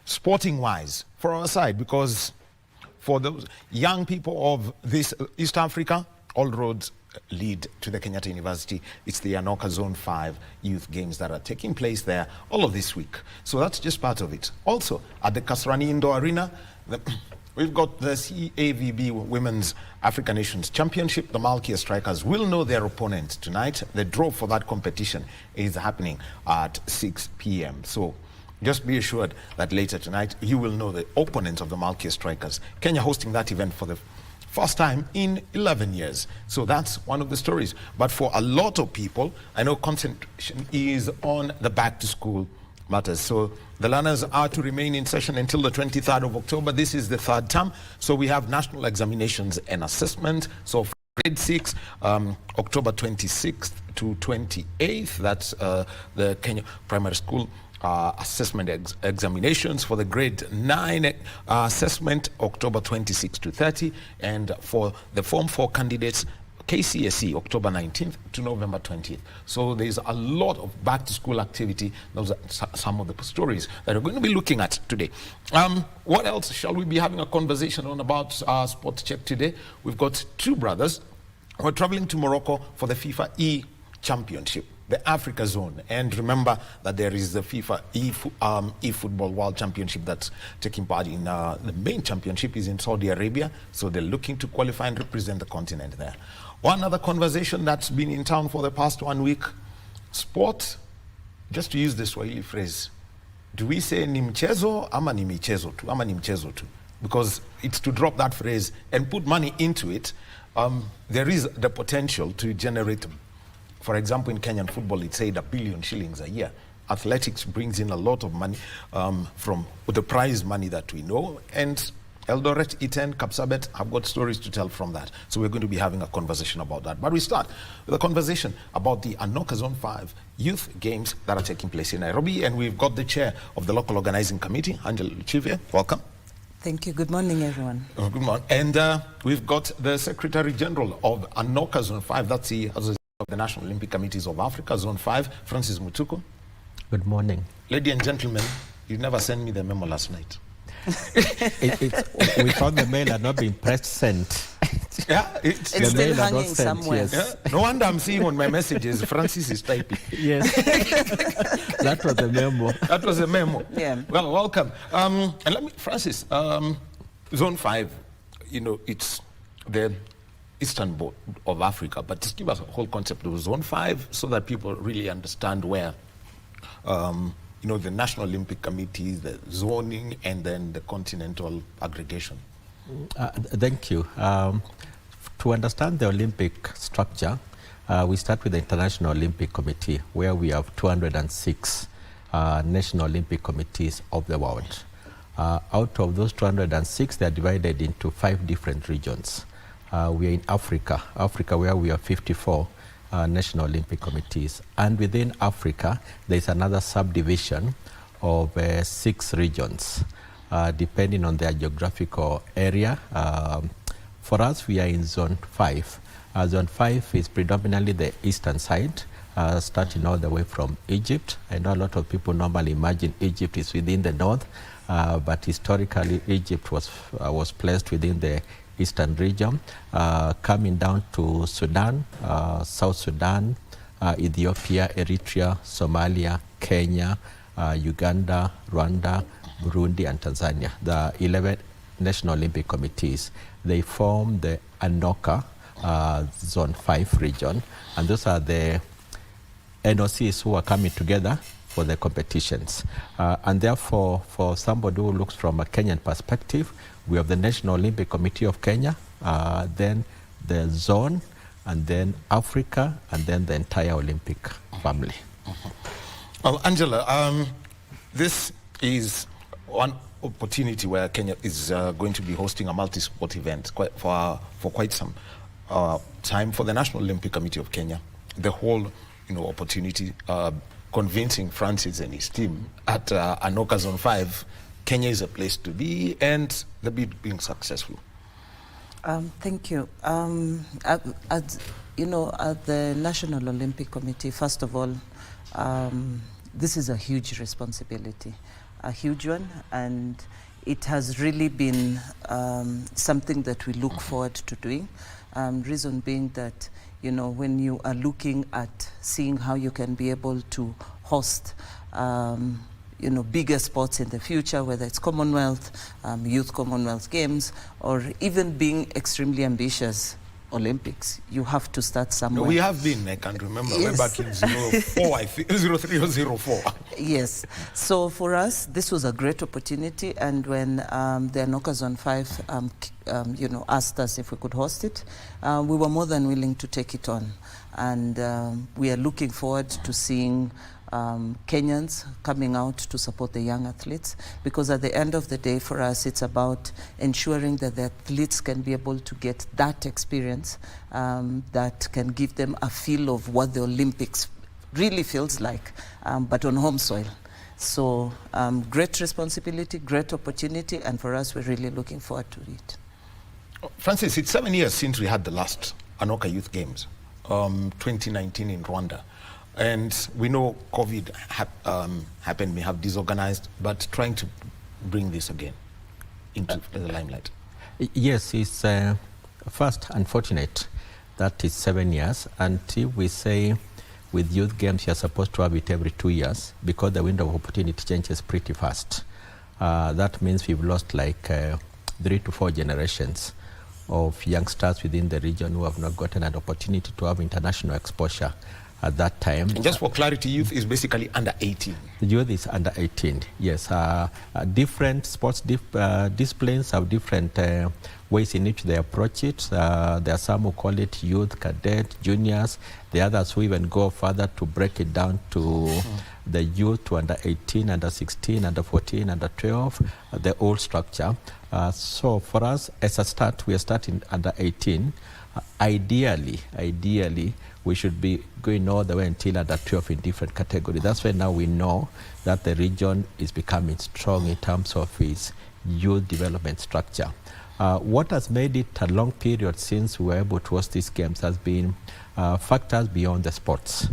sporting-wise for our side, because for those young people of this East Africa, all roads lead to the Kenyatta University. It's the Anoka Zone 5 youth games that are taking place there all of this week. So that's just part of it. Also, at the Kasarani Indoor Arena, we've got the CAVB Women's African Nations Championship. The Malkia Strikers will know their opponent tonight. The draw for that competition is happening at 6 p.m. So just be assured that later tonight you will know the opponent of the Malkia Strikers. Kenya hosting that event for the first time in 11 years. So that's one of the stories. But for a lot of people, I know concentration is on the back to school matters. So the learners are to remain in session until the 23rd of October. This is the third term. So we have national examinations and assessment. So for grade 6, October 26th to 28th, that's the Kenya Primary School assessment examinations. For the grade 9 assessment, October 26 to 30, and for the Form 4 candidates, KCSE, October 19th to November 20th. So there's a lot of back-to-school activity. Those are some of the stories that we're going to be looking at today. What else shall we be having a conversation on about Sports Check today? We've got two brothers who are traveling to Morocco for the FIFA E-Championship, the Africa Zone. And remember that there is the FIFA e-Football World Championship that's taking part in the main championship is in Saudi Arabia. So they're looking to qualify and represent the continent there. One other conversation that's been in town for the past 1 week, sport, just to use the Swahili phrase, do we say ni mchezo ama ni michezo tu, ama ni mchezo tu? Because it's to drop that phrase and put money into it. There is the potential to generate, for example, in Kenyan football, it's said $1 billion shillings a year. Athletics brings in a lot of money from the prize money that we know. And Eldoret, Iten, Kapsabet have got stories to tell from that. So we're going to be having a conversation about that. But we start with a conversation about the Anoka Zone 5 youth games that are taking place in Nairobi. And we've got the chair of the local organizing committee, Angela Luchivia. Welcome. Thank you. Good morning, everyone. Good morning. And we've got the Secretary General of Anoka Zone 5. That's the of the National Olympic Committees of Africa, Zone 5, Francis Mutuku. Good morning. Ladies and gentlemen, you never sent me the memo last night. We found the mail had not been pressed sent. Yeah, it's still hanging somewhere. Yes. Yeah? No wonder I'm seeing on my messages, Francis is typing. Yes. That was the memo. That was a memo. Yeah. Well, welcome. And let me, Francis, Zone 5, you know, it's the eastern border of Africa, but just give us a whole concept of Zone 5 so that people really understand where, you know, the National Olympic Committee, the zoning, and then the continental aggregation. Thank you. To understand the Olympic structure, we start with the International Olympic Committee, where we have 206 national Olympic committees of the world. Out of those 206, they are divided into 5 different regions. We are in Africa, where we have 54 national Olympic committees. And within Africa, there is another subdivision of 6 regions, depending on their geographical area. For us, we are in Zone 5. Zone 5 is predominantly the eastern side, starting all the way from Egypt. I know a lot of people normally imagine Egypt is within the north, but historically Egypt was placed within the eastern region, coming down to Sudan, South Sudan, Ethiopia, Eritrea, Somalia, Kenya, Uganda, Rwanda, Burundi, and Tanzania. The 11 National Olympic Committees, they form the Anoka Zone 5 region, and those are the NOCs who are coming together for the competitions. And therefore, for somebody who looks from a Kenyan perspective, we have the National Olympic Committee of Kenya, then the zone, and then Africa, and then the entire Olympic family. Well, Angela, this is one opportunity where Kenya is going to be hosting a multi-sport event for quite some time for the National Olympic Committee of Kenya. The whole, you know, opportunity convincing Francis and his team at Anoka Zone 5, Kenya is a place to be, and the bid being successful. Thank you. As you know, at the National Olympic Committee, first of all, this is a huge responsibility. a huge one, and it has really been something that we look forward to doing. Reason being that, you know, when you are looking at seeing how you can be able to host you know, bigger sports in the future, whether it's Commonwealth, Youth Commonwealth Games, or even being extremely ambitious, Olympics, you have to start somewhere. We have been, I can remember, way back in 04, I think, 03 or 04. Yes. So for us, this was a great opportunity, and when the Anoka Zone 5 you know, asked us if we could host it, we were more than willing to take it on. And we are looking forward to seeing Kenyans coming out to support the young athletes, because at the end of the day for us it's about ensuring that the athletes can be able to get that experience that can give them a feel of what the Olympics really feels like, but on home soil. So great responsibility, great opportunity, and for us we're really looking forward to it. Francis, it's 7 years since we had the last Anoka Youth Games, 2019 in Rwanda. And we know COVID happened, may have disorganized, but trying to bring this again into the limelight. Yes, it's first unfortunate that it's 7 years. Until we say with youth games you're supposed to have it every 2 years, because the window of opportunity changes pretty fast. That means we've lost like 3 to 4 generations of youngsters within the region who have not gotten an opportunity to have international exposure at that time. And just for clarity, youth is basically under 18. The youth is under 18, yes. Different sports disciplines have different ways in which they approach it. There are some who call it youth, cadet, juniors. The others who even go further to break it down to the youth, to under 18, under 16, under 14, under 12, the old structure. So for us, as a start, we are starting under 18. Ideally, we should be going all the way until under 12 in different categories. That's why now we know that the region is becoming strong in terms of its youth development structure. What has made it a long period since we were able to host these games has been factors beyond the sports.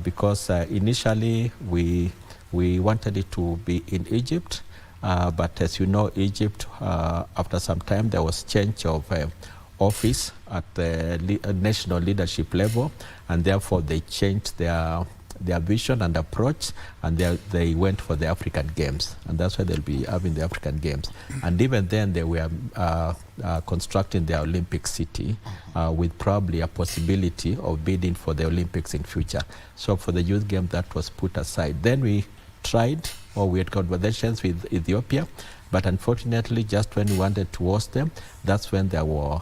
Because initially we wanted it to be in Egypt, but as you know, Egypt, after some time, there was change of office at the national leadership level, and therefore they changed their vision and approach, and they went for the African Games, and that's why they'll be having the African Games. And even then they were constructing their Olympic city with probably a possibility of bidding for the Olympics in future. So for the youth game, that was put aside. Then we tried, or we had conversations with Ethiopia, but unfortunately, just when we wanted to host them, that's when there were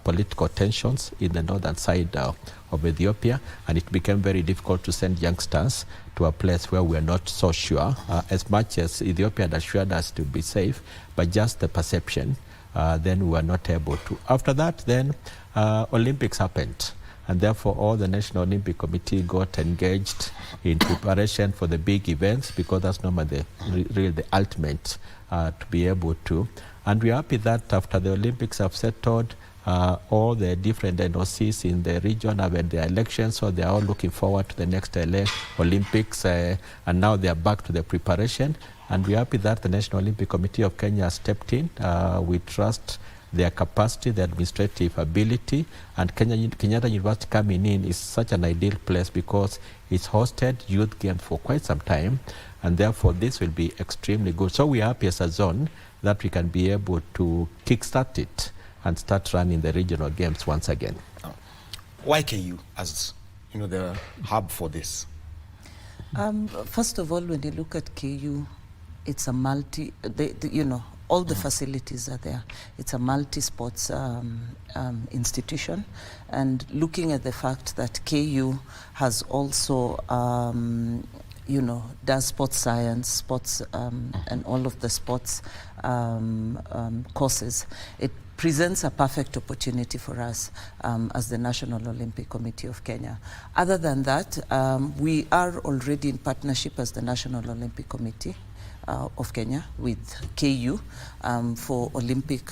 political tensions in the northern side of Ethiopia, and it became very difficult to send youngsters to a place where we are not so sure, as much as Ethiopia had assured us to be safe, but just the perception, then we were not able to. After that, then Olympics happened. And therefore, all the National Olympic Committee got engaged in preparation for the big events, because that's normally really the ultimate to be able to. And we're happy that after the Olympics have settled, all the different NOCs in the region have had their elections, so they're all looking forward to the next Olympics, and now they're back to the preparation. And we're happy that the National Olympic Committee of Kenya has stepped in. We trust their capacity, their administrative ability, and Kenyatta University coming in is such an ideal place because it's hosted youth games for quite some time, and therefore this will be extremely good. So we are happy as a zone that we can be able to kickstart it and start running the regional games once again. Why KU as the hub for this? First of all, when you look at KU, it's a all the facilities are there. It's a multi-sports institution, and looking at the fact that KU has also does sports science, sports and all of the sports courses, it presents a perfect opportunity for us as the National Olympic Committee of Kenya. Other than that, we are already in partnership as the National Olympic Committee of Kenya with KU for Olympic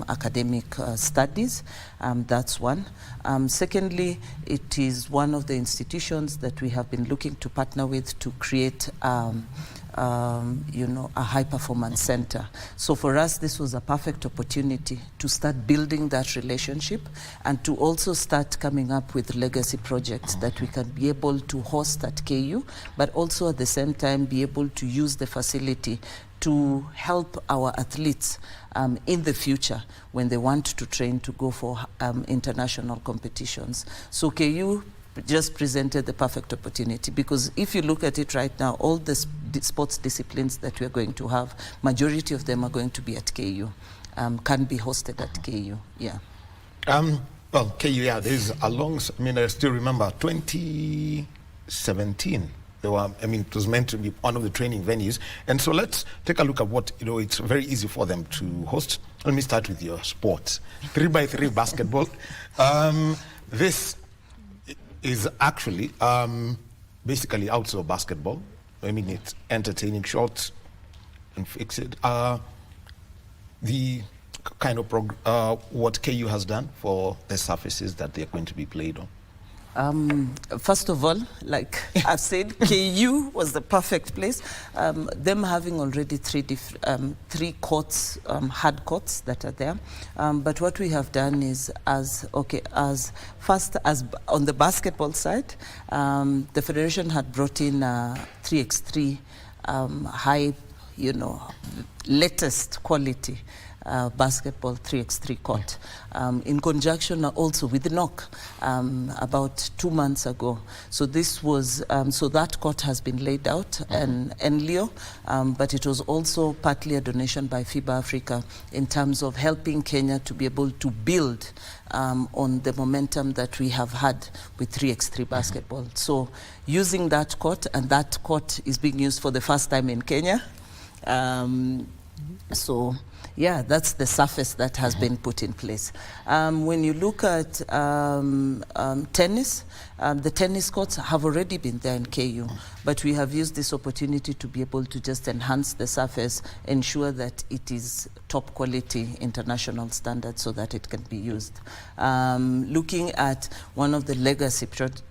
academic studies. That's one. Secondly, it is one of the institutions that we have been looking to partner with to create you know, a high performance center. So for us, this was a perfect opportunity to start building that relationship and to also start coming up with legacy projects that we can be able to host at KU, but also at the same time be able to use the facility to help our athletes in the future when they want to train to go for international competitions. So KU just presented the perfect opportunity, because if you look at it right now, all the sports disciplines that we're going to have, majority of them are going to be at KU, can be hosted at KU, yeah. Well, KU, yeah, there's a long, I mean, I still remember 2017, they were, I mean, it was meant to be one of the training venues. And so let's take a look at what, you know, it's very easy for them to host. Let me start with your sports. 3x3 basketball. This is actually basically outdoor basketball. I mean, it's entertaining, short and fixed. The kind of what KU has done for the surfaces that they're going to be played on. First of all, like I've said, KU was the perfect place. Them having already three courts, hard courts that are there. But what we have done is, as on the basketball side, the federation had brought in 3x3 high, you know, latest quality basketball 3x3 court, in conjunction also with the NOC about 2 months ago. So this was, so that court has been laid out in Leo, but it was also partly a donation by FIBA Africa in terms of helping Kenya to be able to build on the momentum that we have had with 3x3 basketball. So using that court, and that court is being used for the first time in Kenya. So yeah, that's the surface that has been put in place. When you look at tennis, the tennis courts have already been there in KU, but we have used this opportunity to be able to just enhance the surface, ensure that it is top quality international standards so that it can be used. Looking at one of the legacy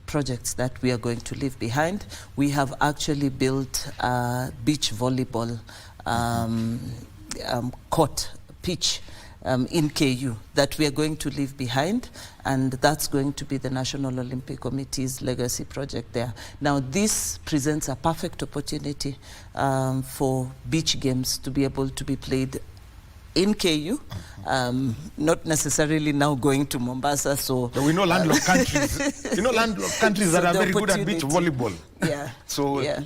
projects that we are going to leave behind, we have actually built a beach volleyball court pitch in KU that we are going to leave behind, and that's going to be the National Olympic Committee's legacy project there. Now this presents a perfect opportunity for beach games to be able to be played in KU, not necessarily now going to Mombasa. So we know landlocked countries, you know, landlocked countries that are very good at beach volleyball. Yeah. So yeah.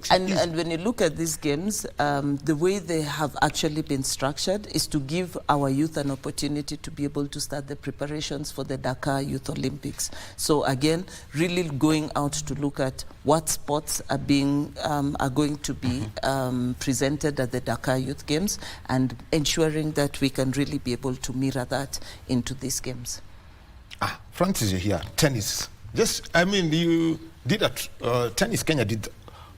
And when you look at these games, the way they have actually been structured is to give our youth an opportunity to be able to start the preparations for the Dakar Youth Olympics. So again, really going out to look at what sports are going to be presented at the Dakar Youth Games, and ensuring that we can really be able to mirror that into these games. Francis, you're here. Tennis. Just, I mean, you did tennis. Kenya did,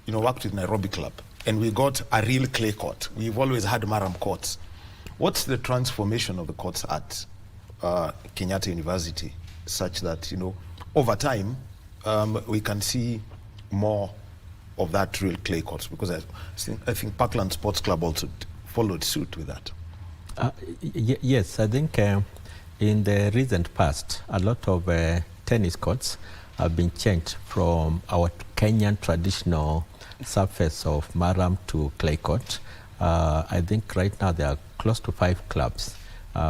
you know, worked with Nairobi Club, and we got a real clay court. We've always had Maram courts. What's the transformation of the courts at Kenyatta University, such that, you know, over time we can see more of that real clay courts? Because I think Parkland Sports Club also followed suit with that. Yes, I think in the recent past, a lot of tennis courts have been changed from our Kenyan traditional surface of Maram to clay court. I think right now there are close to 5 clubs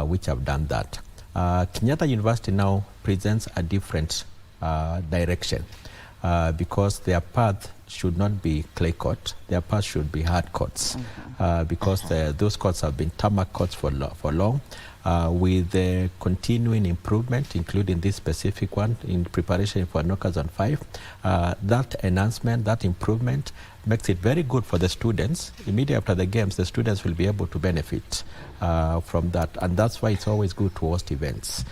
which have done that. Kenyatta University now presents a different direction because their path should not be clay court, their path should be hard courts, because those courts have been tarmac courts for long. With the continuing improvement, including this specific one in preparation for Knockers on 5, that enhancement, that improvement makes it very good for the students. Immediately after the games, the students will be able to benefit from that. And that's why it's always good to host events,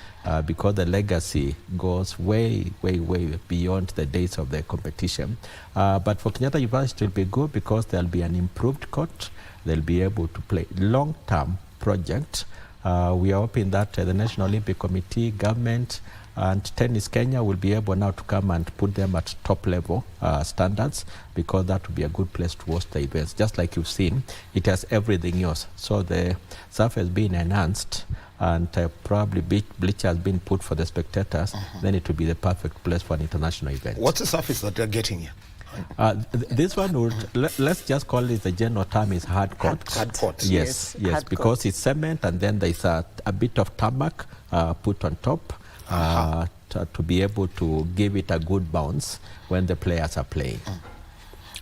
because the legacy goes way, way, way beyond the days of the competition. But for Kenyatta University, it will be good because there'll be an improved court. They'll be able to play long-term project. We are hoping that the National Olympic Committee, government, And Tennis Kenya will be able now to come and put them at top level standards, because that would be a good place to host the events. Just like you've seen, it has everything else. So the surf has been enhanced, and probably bleach has been put for the spectators. Then it would be the perfect place for an international event. What's the surface that they're getting here? This one would, let's just call it, the general term is hard court. Hard court. Yes, hard because court. it's cement, and then there's a bit of tarmac put on top to be able to give it a good bounce when the players are playing.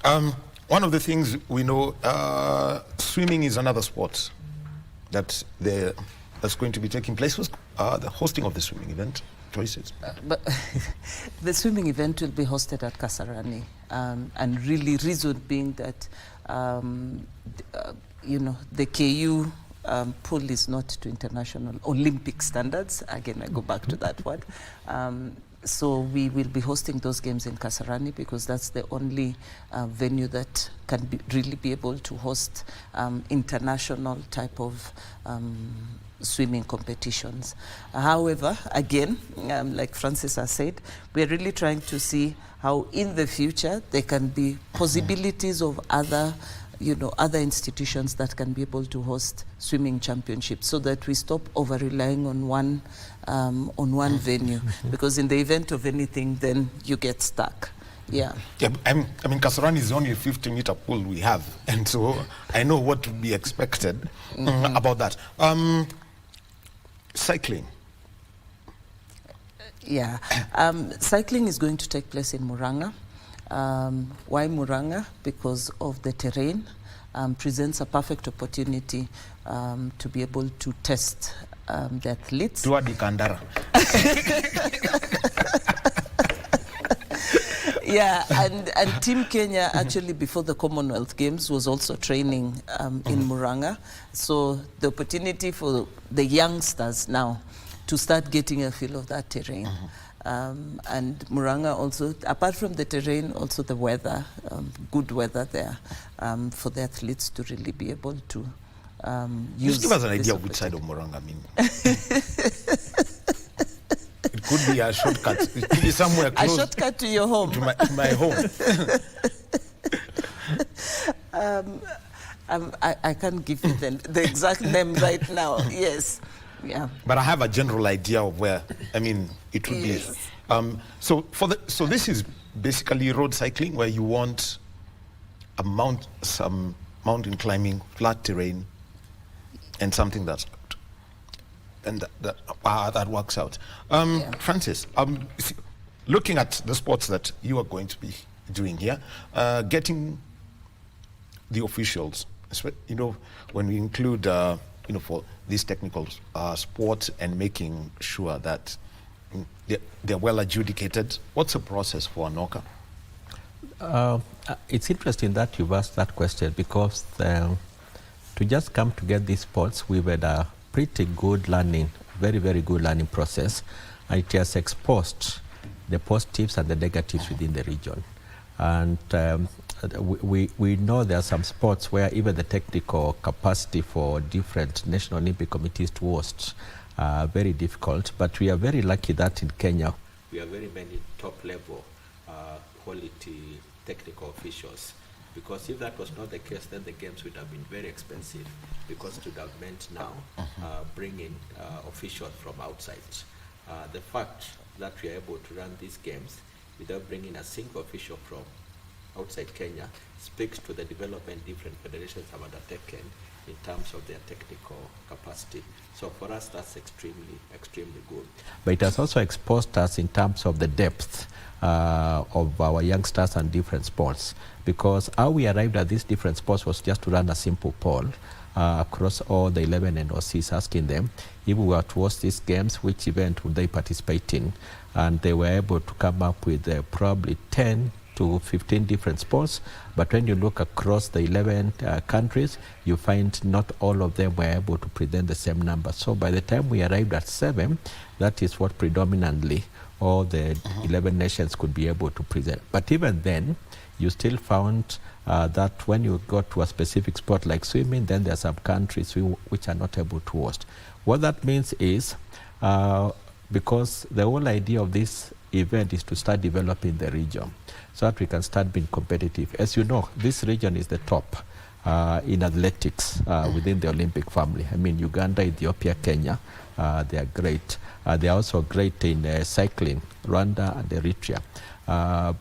One of the things we know, swimming is another sport that's going to be taking place. Was the hosting of the swimming event choices? But the swimming event will be hosted at Kasarani, and really reason being that the KU pool is not to international Olympic standards. Again, I go back to that word. So we will be hosting those games in Kasarani, because that's the only venue that can really be able to host international type of swimming competitions. However, again, like Francis has said, we're really trying to see how in the future there can be possibilities of other institutions that can be able to host swimming championships, so that we stop over relying on one venue, because in the event of anything, then you get stuck. Yeah. I mean, Kasarani is only a 50-meter pool we have, and so I know what would be expected about that. Cycling. Yeah. Cycling is going to take place in Murang'a. Why Murang'a? Because of the terrain. Presents a perfect opportunity to be able to test the athletes. Tua di Kandara. Yeah, and Team Kenya actually before the Commonwealth Games was also training in Murang'a. So the opportunity for the youngsters now to start getting a feel of that terrain. And Murang'a also, apart from the terrain, also the weather, good weather there for the athletes to really be able to use. Just give us an idea of which side of Murang'a, I mean. It could be a shortcut. It could be somewhere close. A shortcut to your home. To my home. I can't give you the exact name right now. Yes. Yeah. But I have a general idea of where, I mean, it would be. So this is basically road cycling, where you want some mountain climbing, flat terrain, and something that works out. Francis, looking at the sports that you are going to be doing here, getting the officials, when we include, for these technical sports, and making sure that they're well adjudicated. What's the process for ANOCA? It's interesting that you've asked that question, because to just come to get these sports, we've had a pretty good learning, very, very good learning process. And it has exposed the positives and the negatives within the region. And we know there are some sports where even the technical capacity for different National Olympic Committees to host are very difficult. But we are very lucky that in Kenya, we have very many top-level quality technical officials. Because if that was not the case, then the games would have been very expensive, because it would have meant now bringing officials from outside. The fact that we are able to run these games without bringing a single official from outside Kenya speaks to the development different federations have undertaken in terms of their technical capacity. So for us, that's extremely, extremely good. But it has also exposed us in terms of the depth of our youngsters and different sports, because how we arrived at these different sports was just to run a simple poll across all the 11 NOCs, asking them if we were to host these games, which event would they participate in, and they were able to come up with probably 10 to 15 different sports. But when you look across the 11 countries, you find not all of them were able to present the same number. So by the time we arrived at 7, that is what predominantly all the 11 nations could be able to present. But even then, you still found that when you got to a specific sport like swimming, then there are some countries which are not able to host. What that means is because the whole idea of this event is to start developing the region so that we can start being competitive. As you know, this region is the top in athletics within the Olympic family. I mean, Uganda, Ethiopia, Kenya, they are great. They are also great in cycling, Rwanda and Eritrea.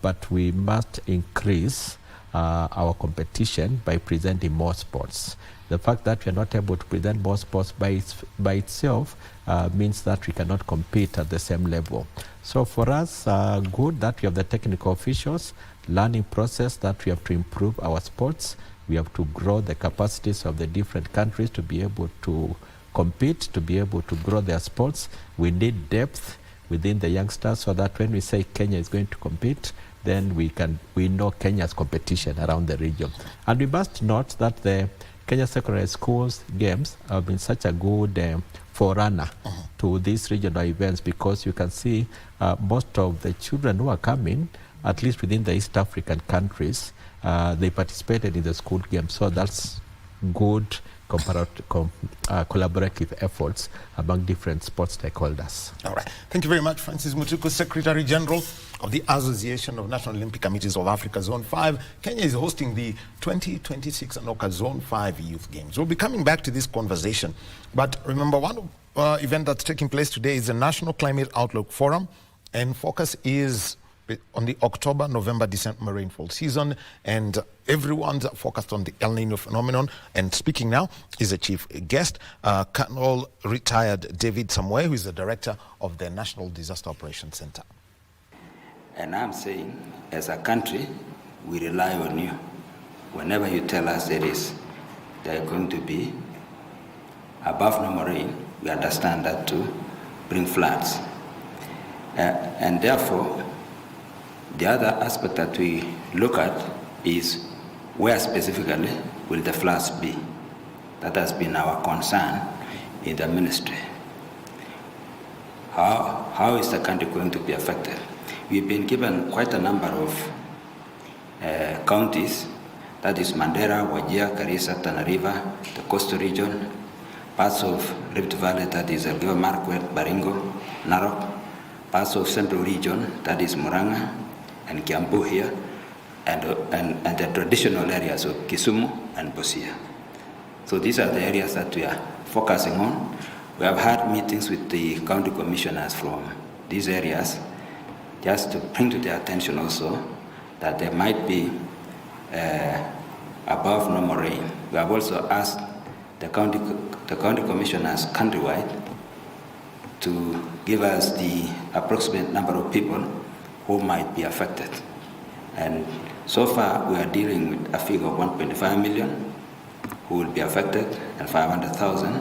But we must increase our competition by presenting more sports. The fact that we are not able to present more sports by itself means that we cannot compete at the same level. So for us, good that we have the technical officials, learning process that we have to improve our sports. We have to grow the capacities of the different countries to be able to compete, to be able to grow their sports. We need depth within the youngsters so that when we say Kenya is going to compete, then we know Kenya's competition around the region. And we must note that the Kenya Secondary Schools Games have been such a good forerunner to these regional events, because you can see most of the children who are coming, at least within the East African countries, they participated in the school games. So that's good collaborative efforts among different sports stakeholders. All right. Thank you very much, Francis Mutuku, Secretary General of the Association of National Olympic Committees of Africa, Zone 5. Kenya is hosting the 2026 Anoka Zone 5 Youth Games. We'll be coming back to this conversation. But remember, one event that's taking place today is the National Climate Outlook Forum, and focus is on the October, November, December rainfall season, and everyone's focused on the El Nino phenomenon. And speaking now is a chief guest, Colonel retired David Samwe, who is the director of the National Disaster Operations Center. And I'm saying, as a country, we rely on you. Whenever you tell us there are going to be above normal rain, we understand that to bring floods. And therefore, the other aspect that we look at is where specifically will the floods be? That has been our concern in the ministry. How is the country going to be affected? We've been given quite a number of counties, that is Mandera, Wajir, Garissa, Tana River, the coastal region, parts of Rift Valley, that is Elgeyo Marakwet, Baringo, Narok, parts of Central region, that is Murang'a and Kiambu here, and the traditional areas of Kisumu and Busia. So these are the areas that we are focusing on. We have had meetings with the county commissioners from these areas, just to bring to their attention also that there might be above normal rain. We have also asked the county commissioners countrywide to give us the approximate number of people who might be affected. And so far, we are dealing with a figure of 1.5 million who will be affected, and 500,000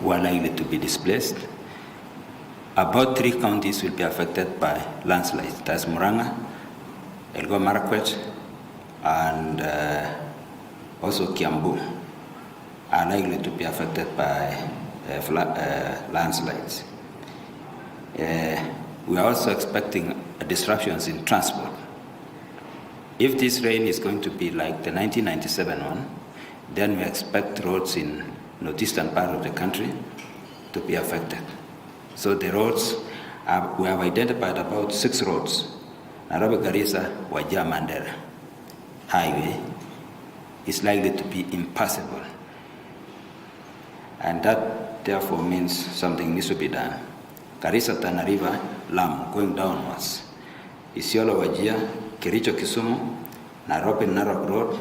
who are likely to be displaced. About 3 counties will be affected by landslides. That's Murang'a, Elgeyo Marakwet, and also Kiambu are likely to be affected by landslides. We are also expecting disruptions in transport. If this rain is going to be like the 1997 one, then we expect roads in northeastern part of the country to be affected. So the roads, we have identified about 6 roads. Nairobi, Garissa, Wajir, Mandera highway is likely to be impassable. And that therefore means something needs to be done. Garissa, Tana River, Lamu, going downwards. Isiolo, Wajir, Kericho, Kisumu, Nairobi, Narok Road,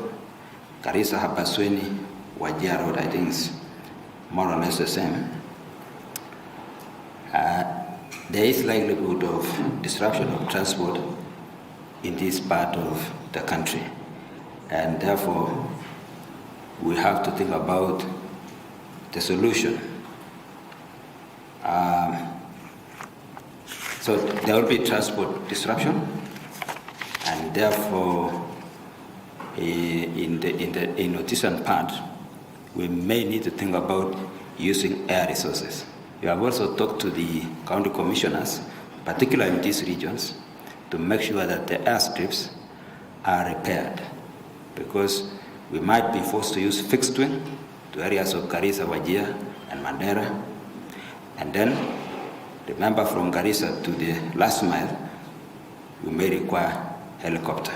Garissa, Habasweni, Wajir Road, I think is more or less the same. There is likelihood of disruption of transport in this part of the country. And therefore, we have to think about the solution. So there will be transport disruption, and therefore, in the northeastern part, we may need to think about using air resources. We have also talked to the county commissioners, particularly in these regions, to make sure that the airstrips are repaired, because we might be forced to use fixed wing to areas of Garissa, Wajir, and Mandera, and then Remember, from Garissa to the last mile, we may require helicopter.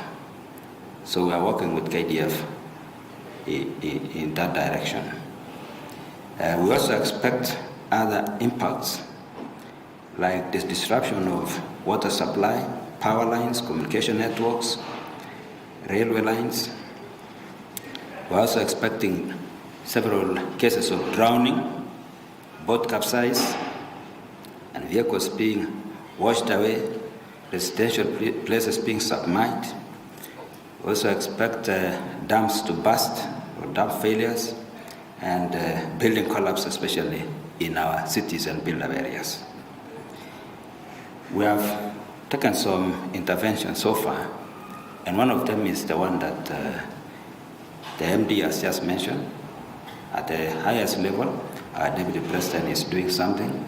So we are working with KDF in that direction. We also expect other impacts, like this disruption of water supply, power lines, communication networks, railway lines. We're also expecting several cases of drowning, boat capsize, and vehicles being washed away, residential places being submerged. We also expect dams to burst or dam failures and building collapse, especially in our cities and build-up areas. We have taken some interventions so far, and one of them is the one that the MD has just mentioned. At the highest level, our Deputy President is doing something.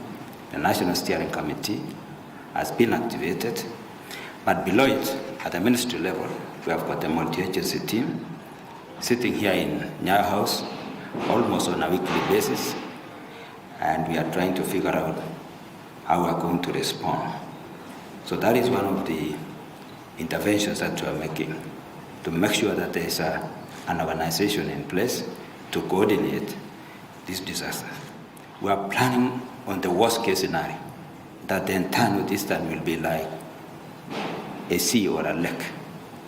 The National Steering Committee has been activated, but below it, at the ministry level, we have got a multi-agency team sitting here in Nyayo House almost on a weekly basis, and we are trying to figure out how we are going to respond. So that is one of the interventions that we are making, to make sure that there is an organization in place to coordinate this disaster. We are planning on the worst case scenario, that the entire Northeastern will be like a sea or a lake,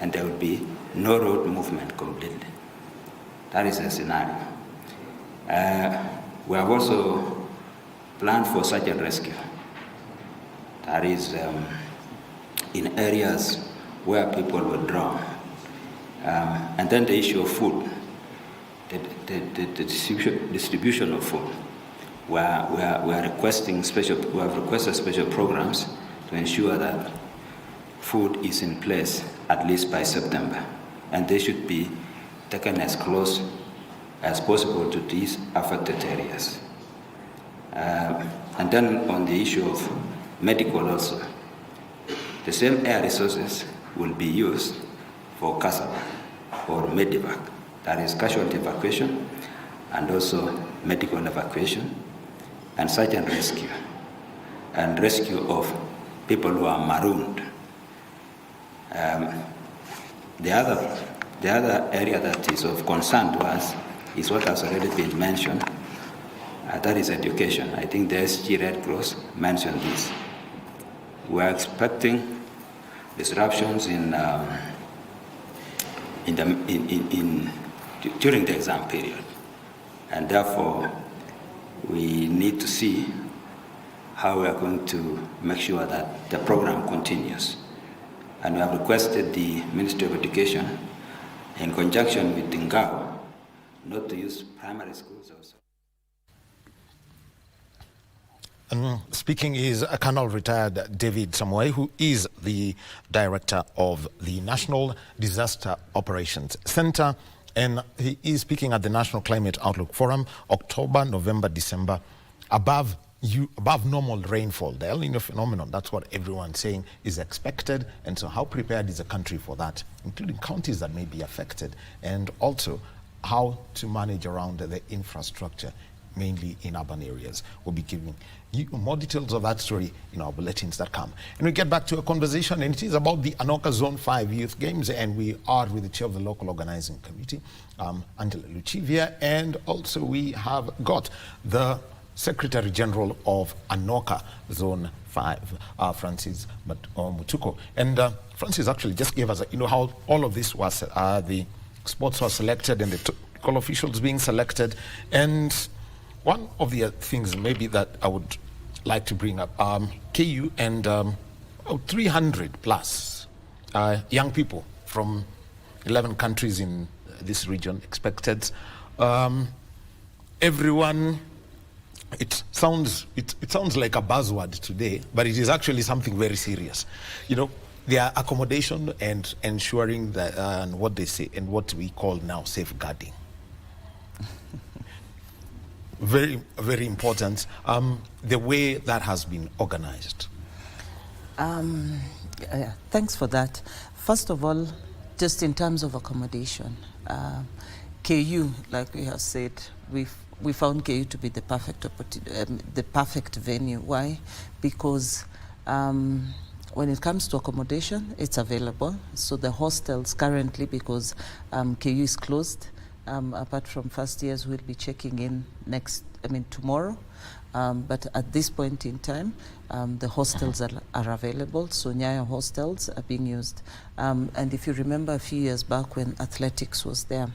and there will be no road movement completely. That is a scenario. We have also planned for search and rescue. That is in areas where people were drowned. And then the issue of food, the distribution of food. We have requested special programs to ensure that food is in place at least by September, and they should be taken as close as possible to these affected areas. And then on the issue of medical also, the same air resources will be used for CASAVA or MEDEVAC, that is casualty evacuation and also medical evacuation, and search and rescue of people who are marooned. The other area that is of concern to us is what has already been mentioned, that is education. I think the SG Red Cross mentioned this. We are expecting disruptions during the exam period, and therefore we need to see how we are going to make sure that the program continues. And we have requested the Ministry of Education, in conjunction with Ngao, not to use primary schools also. Speaking is Colonel Retired David Samoei, who is the Director of the National Disaster Operations Center, and he is speaking at the National Climate Outlook Forum, October, November, December, above normal rainfall. The El Nino phenomenon, that's what everyone's saying is expected. And so how prepared is the country for that, including counties that may be affected, and also how to manage around the infrastructure, mainly in urban areas. We'll be giving you more details of that story in our bulletins that come. And we get back to a conversation, and it is about the Anoka Zone 5 Youth Games, and we are with the chair of the local organizing committee, Angela Luchivia, and also we have got the Secretary General of Anoka Zone 5, Francis Mutuko. And Francis actually just gave us, how all of this was, the sports were selected and the local officials being selected. And one of the things maybe that I would like to bring up, KU and 300 plus young people from 11 countries in this region expected. Everyone, it sounds like a buzzword today, but it is actually something very serious. Their accommodation and ensuring that, and what they say, and what we call now safeguarding. Very, very important. The way that has been organized. Thanks for that. First of all, just in terms of accommodation, KU, like we have said, we found KU to be the perfect venue. Why? Because when it comes to accommodation, it's available. So the hostels currently, because KU is closed, apart from first years, we'll be checking in tomorrow. But at this point in time, the hostels are available. So Nyayo hostels are being used. And if you remember a few years back when athletics was there,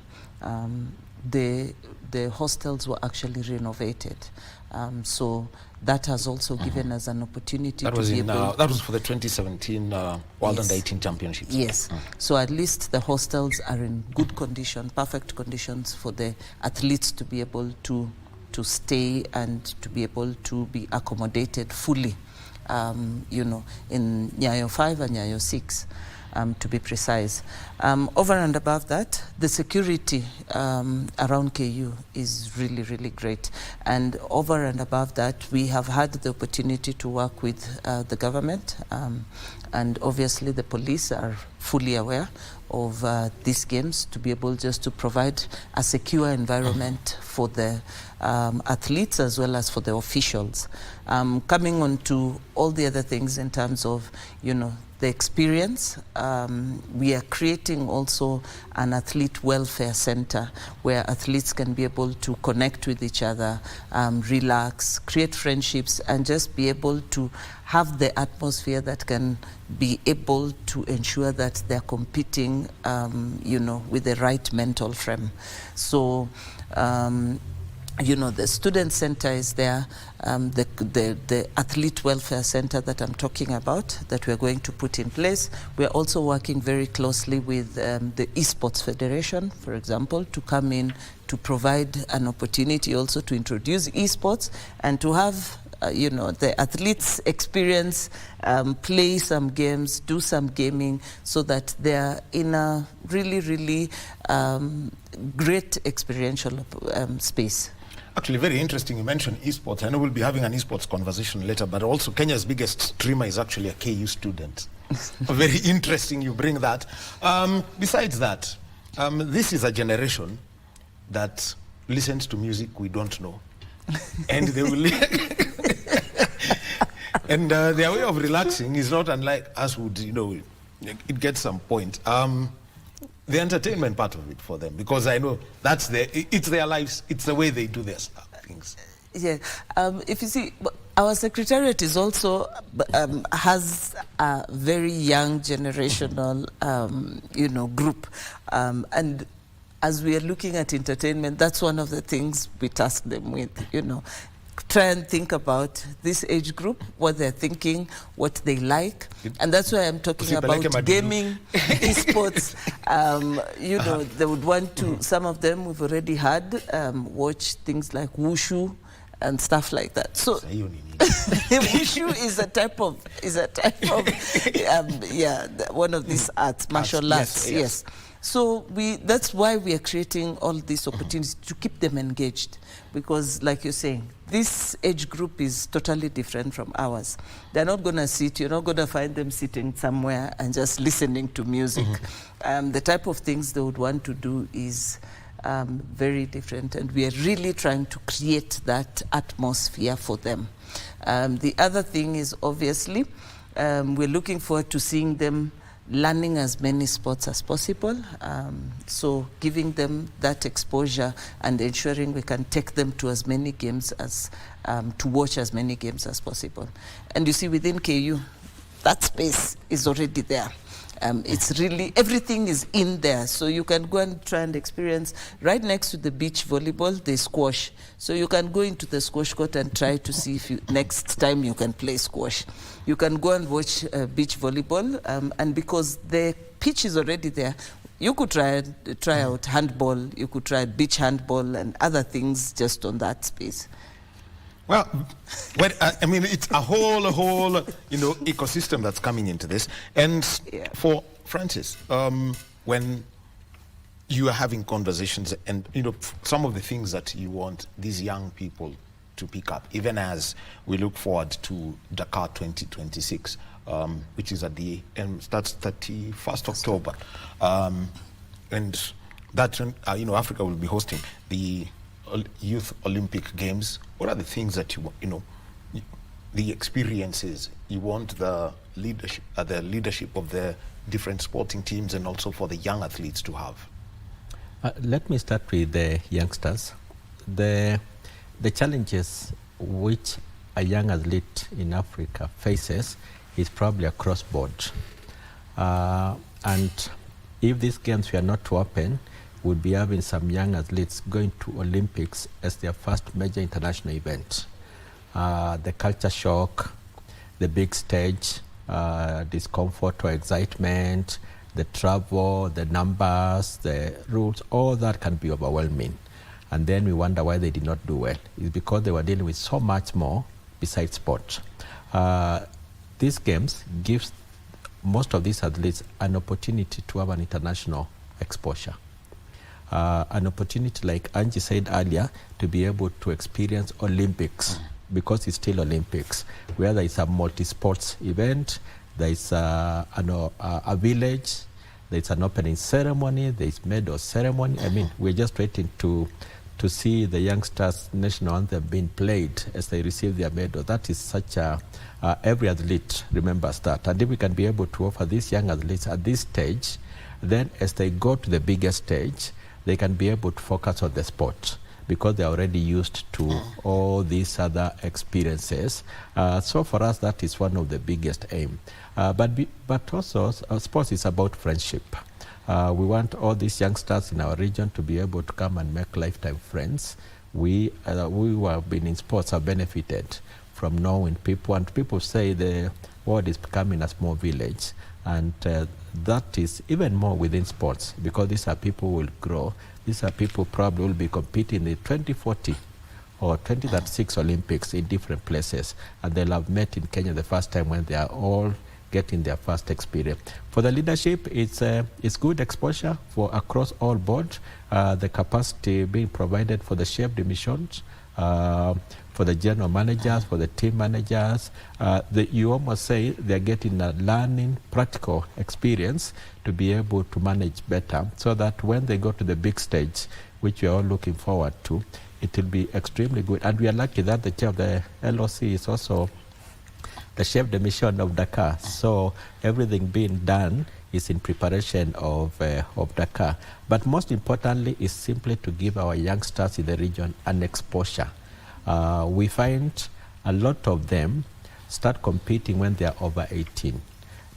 the hostels were actually renovated. So that has also given us an opportunity that to was be able... that was for the 2017 World Yes. Under-18 Championships. Yes. So at least the hostels are in good condition, perfect conditions for the athletes to be able to stay and to be able to be accommodated fully, in Nyayo 5 and Nyayo 6. To be precise. Over and above that, the security around KU is really, really great. And over and above that, we have had the opportunity to work with the government, and obviously the police are fully aware of these games, to be able just to provide a secure environment for the athletes as well as for the officials. Coming on to all the other things in terms of, the experience, we are creating also an athlete welfare center where athletes can be able to connect with each other, relax, create friendships, and just be able to have the atmosphere that can be able to ensure that they're competing, with the right mental frame. So, the student center is there, the athlete welfare center that I'm talking about, that we're going to put in place. We're also working very closely with the Esports Federation, for example, to come in to provide an opportunity also to introduce esports and to have the athletes experience, play some games, do some gaming, so that they're in a really, really great experiential space. Actually, very interesting you mentioned esports. I know we'll be having an esports conversation later, but also Kenya's biggest streamer is actually a KU student. Very interesting you bring that. Besides that, this is a generation that listens to music we don't know. And they will... and their way of relaxing is not unlike us would, it gets some point. The entertainment part of it for them, because I know it's their lives, it's the way they do their things. Yeah, if you see, our secretariat is also has a very young generational, group, and as we are looking at entertainment, that's one of the things we task them with. Try and think about this age group, what they're thinking, what they like. And that's why I'm talking about gaming, esports. They would want to, some of them we've already had, watch things like wushu and stuff like that. So wushu is a type of one of these arts, martial arts, yes. So that's why we are creating all these opportunities to keep them engaged, because like you're saying, this age group is totally different from ours. They're not going to sit, you're not going to find them sitting somewhere and just listening to music. The type of things they would want to do is very different, and we are really trying to create that atmosphere for them. The other thing is, obviously, we're looking forward to seeing them learning as many sports as possible, so giving them that exposure and ensuring we can take them to as many games as, to watch as many games as possible. And you see, within KU, that space is already there. It's really, everything is in there. So you can go and try and experience. Right next to the beach volleyball, there's squash. So you can go into the squash court and try to see if next time you can play squash. You can go and watch beach volleyball. And because the pitch is already there, you could try out handball, you could try beach handball and other things just on that space. Well, it's a whole, ecosystem that's coming into this. And for Francis, when you are having conversations and, some of the things that you want these young people to pick up, even as we look forward to Dakar 2026, which is at the end, starts 31st October. And that, Africa will be hosting the Youth Olympic Games, what are the things that the experiences you want the leadership of the different sporting teams and also for the young athletes to have? Let me start with the youngsters. The challenges which a young athlete in Africa faces is probably across board. And if these games were not to open, we'll be having some young athletes going to Olympics as their first major international event. The culture shock, the big stage, discomfort or excitement, the travel, the numbers, the rules, all that can be overwhelming. And then we wonder why they did not do well. It's because they were dealing with so much more besides sport. These games gives most of these athletes an opportunity to have an international exposure. An opportunity, like Angie said earlier, to be able to experience Olympics, because it's still Olympics, where there is a multi-sports event, there is a village, there is an opening ceremony, there is medal ceremony. I mean, we're just waiting to see the youngsters' national anthem being played as they receive their medal. That is such a, every athlete remembers that. And if we can be able to offer these young athletes at this stage, then as they go to the bigger stage, they can be able to focus on the sport because they're already used to all these other experiences. So for us, that is one of the biggest aim. But also, sports is about friendship. We want all these youngsters in our region to be able to come and make lifetime friends. We who have been in sports have benefited from knowing people, and people say the world is becoming a small village, and that is even more within sports, because these are people who will grow. These are people probably will be competing in the 2040 or 2036 Olympics in different places, and they'll have met in Kenya the first time when they are all getting their first experience. For the leadership, it's good exposure for across all board. The capacity being provided for the chef de missions, for the general managers, for the team managers. You almost say they're getting a learning, practical experience to be able to manage better, so that when they go to the big stage, which we are all looking forward to, it will be extremely good. And we are lucky that the chair of the LOC is also the chef de mission of Dakar. So everything being done is in preparation of Dakar. But most importantly is simply to give our youngsters in the region an exposure. We find a lot of them start competing when they are over 18.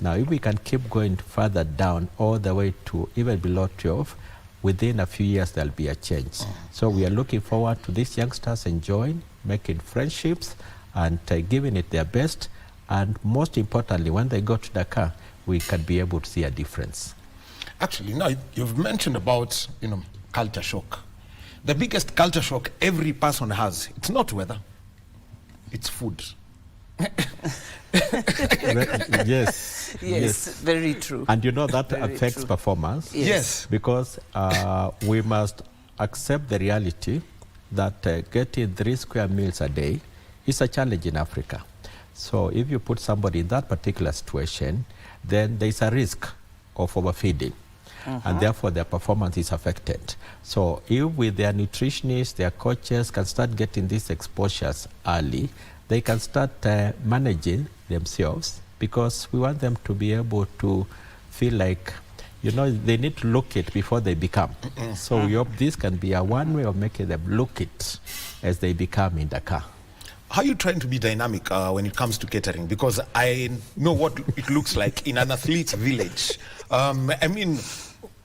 Now, if we can keep going further down all the way to even below 12, within a few years there'll be a change. So we are looking forward to these youngsters enjoying, making friendships, and giving it their best. And most importantly, when they go to Dakar, we can be able to see a difference. Actually, now you've mentioned about culture shock. The biggest culture shock every person has, it's not weather, it's food. Yes, very true. And you know that Very affects true. performance. Yes. Because we must accept the reality that getting 3 square meals a day is a challenge in Africa. So if you put somebody in that particular situation, then there is a risk of overfeeding. And therefore their performance is affected. So if with their nutritionists, their coaches can start getting these exposures early, they can start managing themselves, because we want them to be able to feel like, they need to look it before they become. So we hope this can be a one way of making them look it as they become in Dakar. How are you trying to be dynamic when it comes to catering? Because I know what it looks like in an athlete's village. I mean,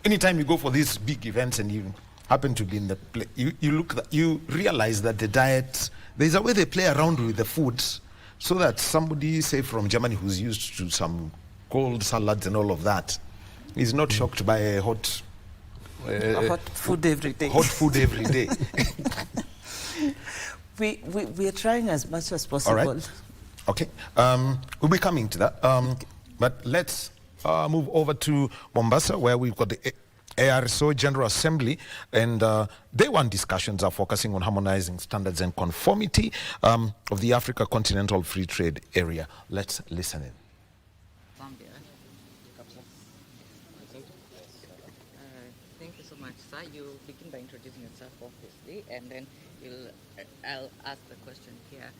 anytime you go for these big events and you happen to be in the place, you realize that the diet, there's a way they play around with the food, so that somebody, say from Germany, who's used to some cold salads and all of that, is not shocked by a hot food every day. Hot food every day. We are trying as much as possible. All right. Okay. We'll be coming to that. But let's move over to Mombasa, where we've got the ARSO General Assembly, and day one discussions are focusing on harmonizing standards and conformity of the Africa Continental Free Trade Area. Let's listen in. Thank you so much. sir, you begin by introducing yourself, obviously, and then I'll ask the question here.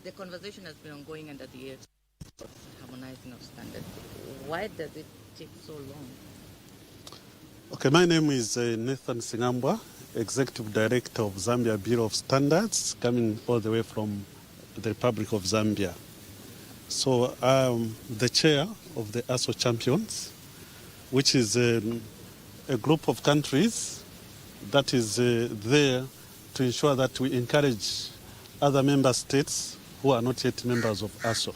The conversation has been ongoing under the age of harmonizing of standards. Why does it take so long? Okay, my name is Nathan Singambwa, Executive Director of Zambia Bureau of Standards, coming all the way from the Republic of Zambia. So I'm the chair of the ASO Champions, which is a group of countries that is there to ensure that we encourage other member states who are not yet members of ASO.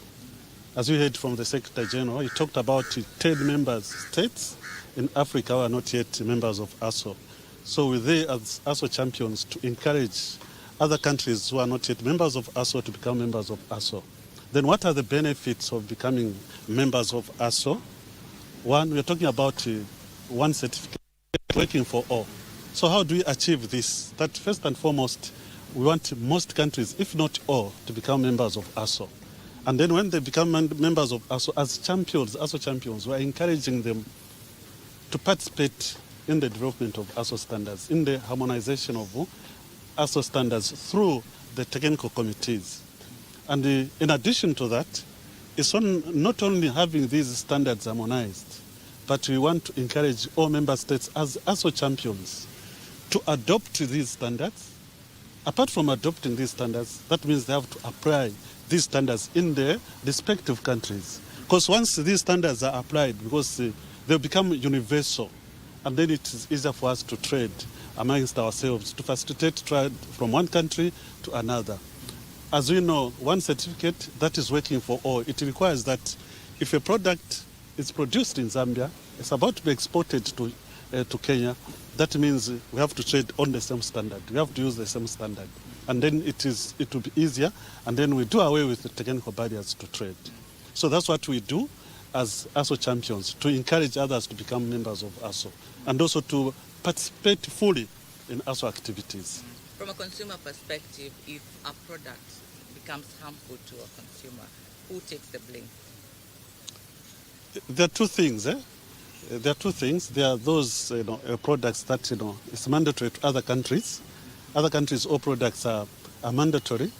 As we heard from the Secretary General, he talked about 10 member states in Africa who are not yet members of ASO. So we're there as ASO Champions to encourage other countries who are not yet members of ASO to become members of ASO. Then what are the benefits of becoming members of ASO? One, we're talking about one certificate working for all. So how do we achieve this? That first and foremost, we want most countries, if not all, to become members of ASO. And then when they become members of ASO, as champions, ASO champions, we're encouraging them to participate in the development of ASO standards, in the harmonization of ASO standards through the technical committees. And in addition to that, it's not only having these standards harmonized, but we want to encourage all member states as ASO champions to adopt these standards. Apart from adopting these standards, that means they have to apply these standards in their respective countries. Because once these standards are applied, because they'll become universal, and then it is easier for us to trade amongst ourselves, to facilitate trade from one country to another. As we know, one certificate that is working for all, it requires that if a product is produced in Zambia, it's about to be exported to Kenya, that means we have to trade on the same standard. We have to use the same standard. And then it will be easier, and then we do away with the technical barriers to trade. So that's what we do as ASO champions, to encourage others to become members of ASO, and also to participate fully in ASO activities. From a consumer perspective, if a product becomes harmful to a consumer, who takes the blame? There are two things. There are two things. There are those products that it's mandatory to other countries. Other countries, all products are mandatory.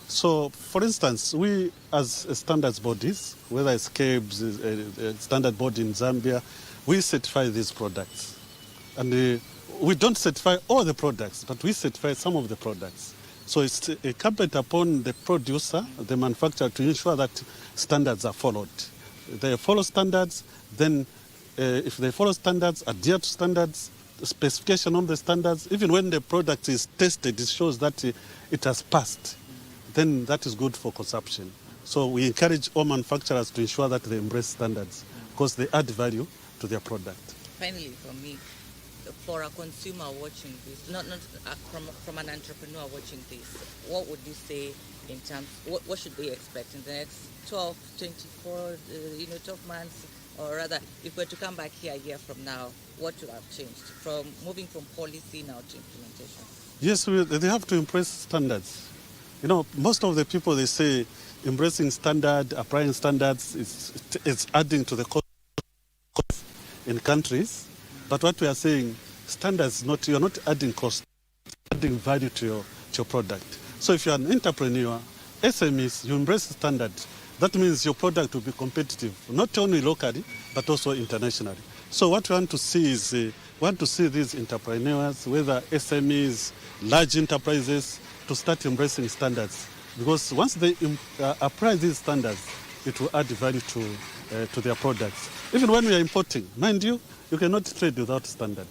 So, for instance, we as standards bodies, whether it's KBC, a standard body in Zambia, we certify these products. And we don't certify all the products, but we certify some of the products. So it's incumbent upon the producer, the manufacturer, to ensure that standards are followed. They follow standards, then if they follow standards, adhere to standards, specification on the standards, even when the product is tested, it shows that it has passed, then that is good for consumption. So we encourage all manufacturers to ensure that they embrace standards because they add value to their product. Finally, for me, for a consumer watching this, not from an entrepreneur watching this, what would you say in terms, what should they expect in the next 12, 24, 12 months? Or rather, if we're to come back here a year from now, what will have changed from moving from policy now to implementation? Yes, they have to embrace standards. Most of the people, they say embracing standard, applying standards, it's adding to the cost in countries. But what we are saying, standards, you're not adding cost, adding value to your product. So if you're an entrepreneur, SMEs, you embrace standard. That means your product will be competitive, not only locally, but also internationally. So what we want to see is, we want to see these entrepreneurs, whether SMEs, large enterprises, to start embracing standards. Because once they apply these standards, it will add value to their products. Even when we are importing, mind you, you cannot trade without standard.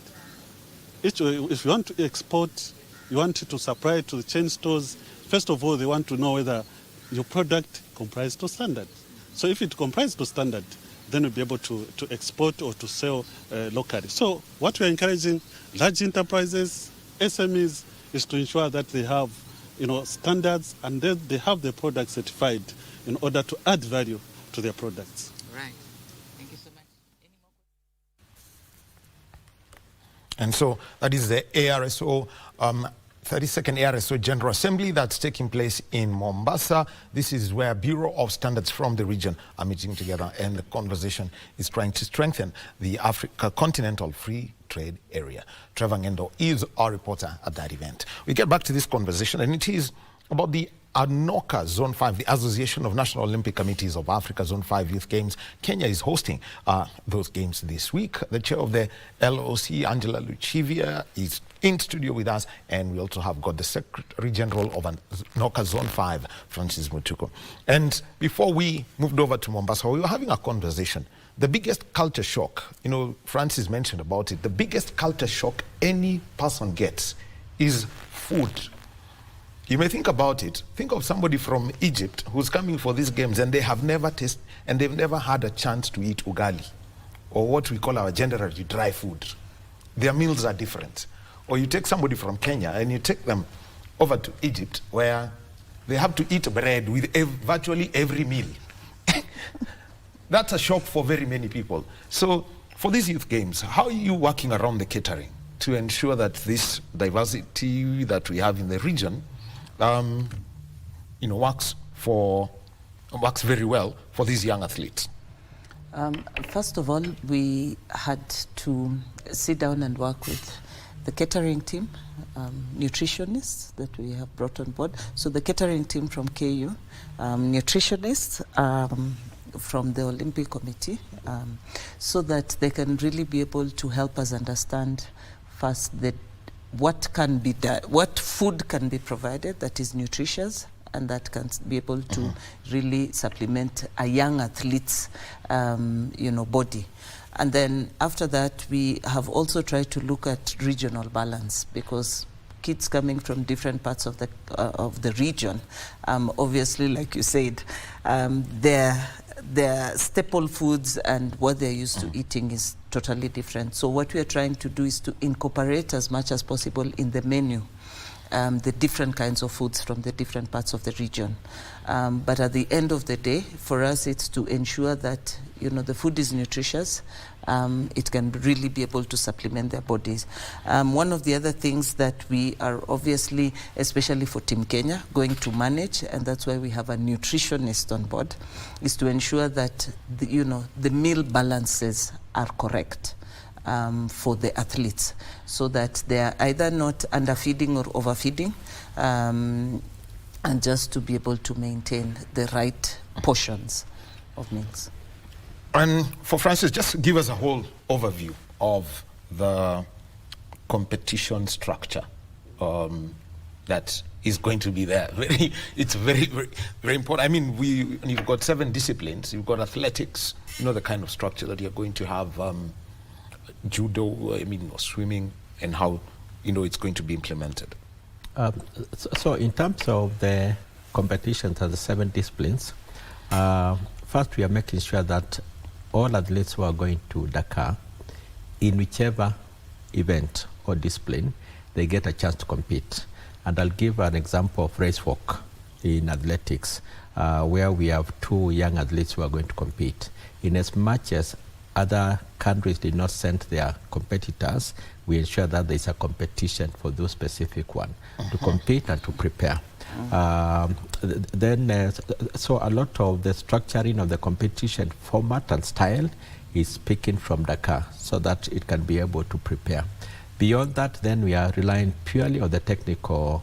If you want to export, you want to supply to the chain stores, first of all, they want to know whether your product complies to standard. So if it complies to standard, then you'll be able to export or to sell locally. So what we're encouraging large enterprises, SMEs, is to ensure that they have standards, and then they have their products certified in order to add value to their products. Right. Thank you so much. Any more questions? And so that is the ARSO 32nd ARSO General Assembly that's taking place in Mombasa. This is where Bureau of Standards from the region are meeting together, and the conversation is trying to strengthen the Africa Continental Free trade area. Trevor Ngendo is our reporter at that event. We get back to this conversation, and it is about the ANOCA Zone 5, the Association of National Olympic Committees of Africa Zone 5 Youth Games. Kenya is hosting those games this week. The chair of the LOC, Angela Luchivia, is in studio with us, and we also have got the Secretary General of ANOCA Zone 5, Francis Mutuku. And before we moved over to Mombasa, we were having a conversation. The biggest culture shock, you know, Francis mentioned about it, the biggest culture shock any person gets is food. You may think about it. Think of somebody from Egypt who's coming for these games and they have never tasted and they've never had a chance to eat ugali, or what we call our generally dry food. Their meals are different. Or you take somebody from Kenya and you take them over to Egypt where they have to eat bread with virtually every meal. That's a shock for very many people. So for these youth games, how are you working around the catering to ensure that this diversity that we have in the region works very well for these young athletes? First of all, we had to sit down and work with the catering team, nutritionists that we have brought on board. So the catering team from KU, nutritionists from the Olympic Committee, so that they can really be able to help us understand first that what food can be provided that is nutritious and that can be able to really supplement a young athlete's body. And then after that, we have also tried to look at regional balance, because kids coming from different parts of the region, obviously, like you said, their staple foods and what they're used to eating is totally different. So what we are trying to do is to incorporate as much as possible in the menu the different kinds of foods from the different parts of the region. But at the end of the day, for us, it's to ensure that the food is nutritious. It can really be able to supplement their bodies. One of the other things that we are obviously, especially for Team Kenya, going to manage, and that's why we have a nutritionist on board, is to ensure that the meal balances are correct for the athletes, so that they are either not underfeeding or overfeeding, and just to be able to maintain the right portions of meals. And for Francis, just give us a whole overview of the competition structure that is going to be there. It's very, very, very important. I mean, you've got 7 disciplines. You've got athletics, the kind of structure that you're going to have, judo, or swimming, and how, it's going to be implemented. So in terms of the competitions and the 7 disciplines, first we are making sure that all athletes who are going to Dakar, in whichever event or discipline, they get a chance to compete. And I'll give an example of race walk in athletics, where we have 2 young athletes who are going to compete. In as much as other countries did not send their competitors, we ensure that there is a competition for those specific one to compete and to prepare. So a lot of the structuring of the competition format and style is picking from Dakar, so that it can be able to prepare. Beyond that, then we are relying purely on the technical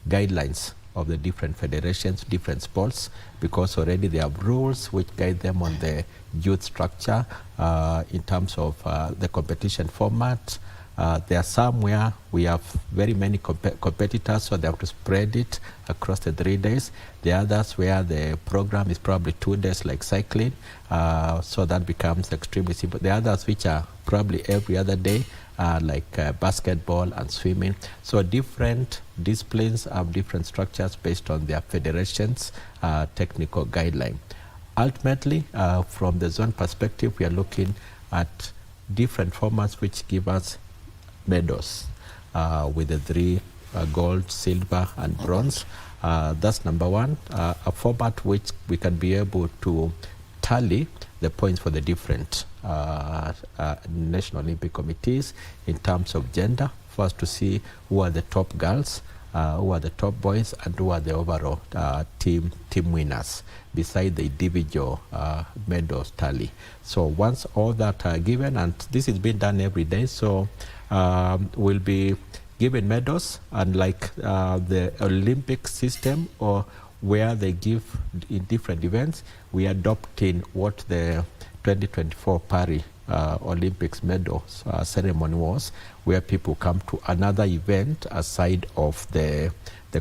guidelines of the different federations, different sports, because already they have rules which guide them on the youth structure in terms of the competition format. There are some where we have very many competitors, so they have to spread it across the 3 days. The others where the program is probably 2 days, like cycling, so that becomes extremely simple. The others which are probably every other day, like basketball and swimming. So different disciplines have different structures based on their federations' technical guideline. Ultimately, from the zone perspective, we are looking at different formats which give us medals, with the 3 gold, silver, and bronze. That's number 1. A format which we can be able to tally the points for the different National Olympic Committees in terms of gender, for us to see who are the top girls who are the top boys and who are the overall team winners, beside the individual medals tally. So once all that are given, and this is being done every day, so we'll be given medals, unlike the Olympic system or where they give in different events. We adopt in what the 2024 Paris Olympics medal ceremony was, where people come to another event aside of the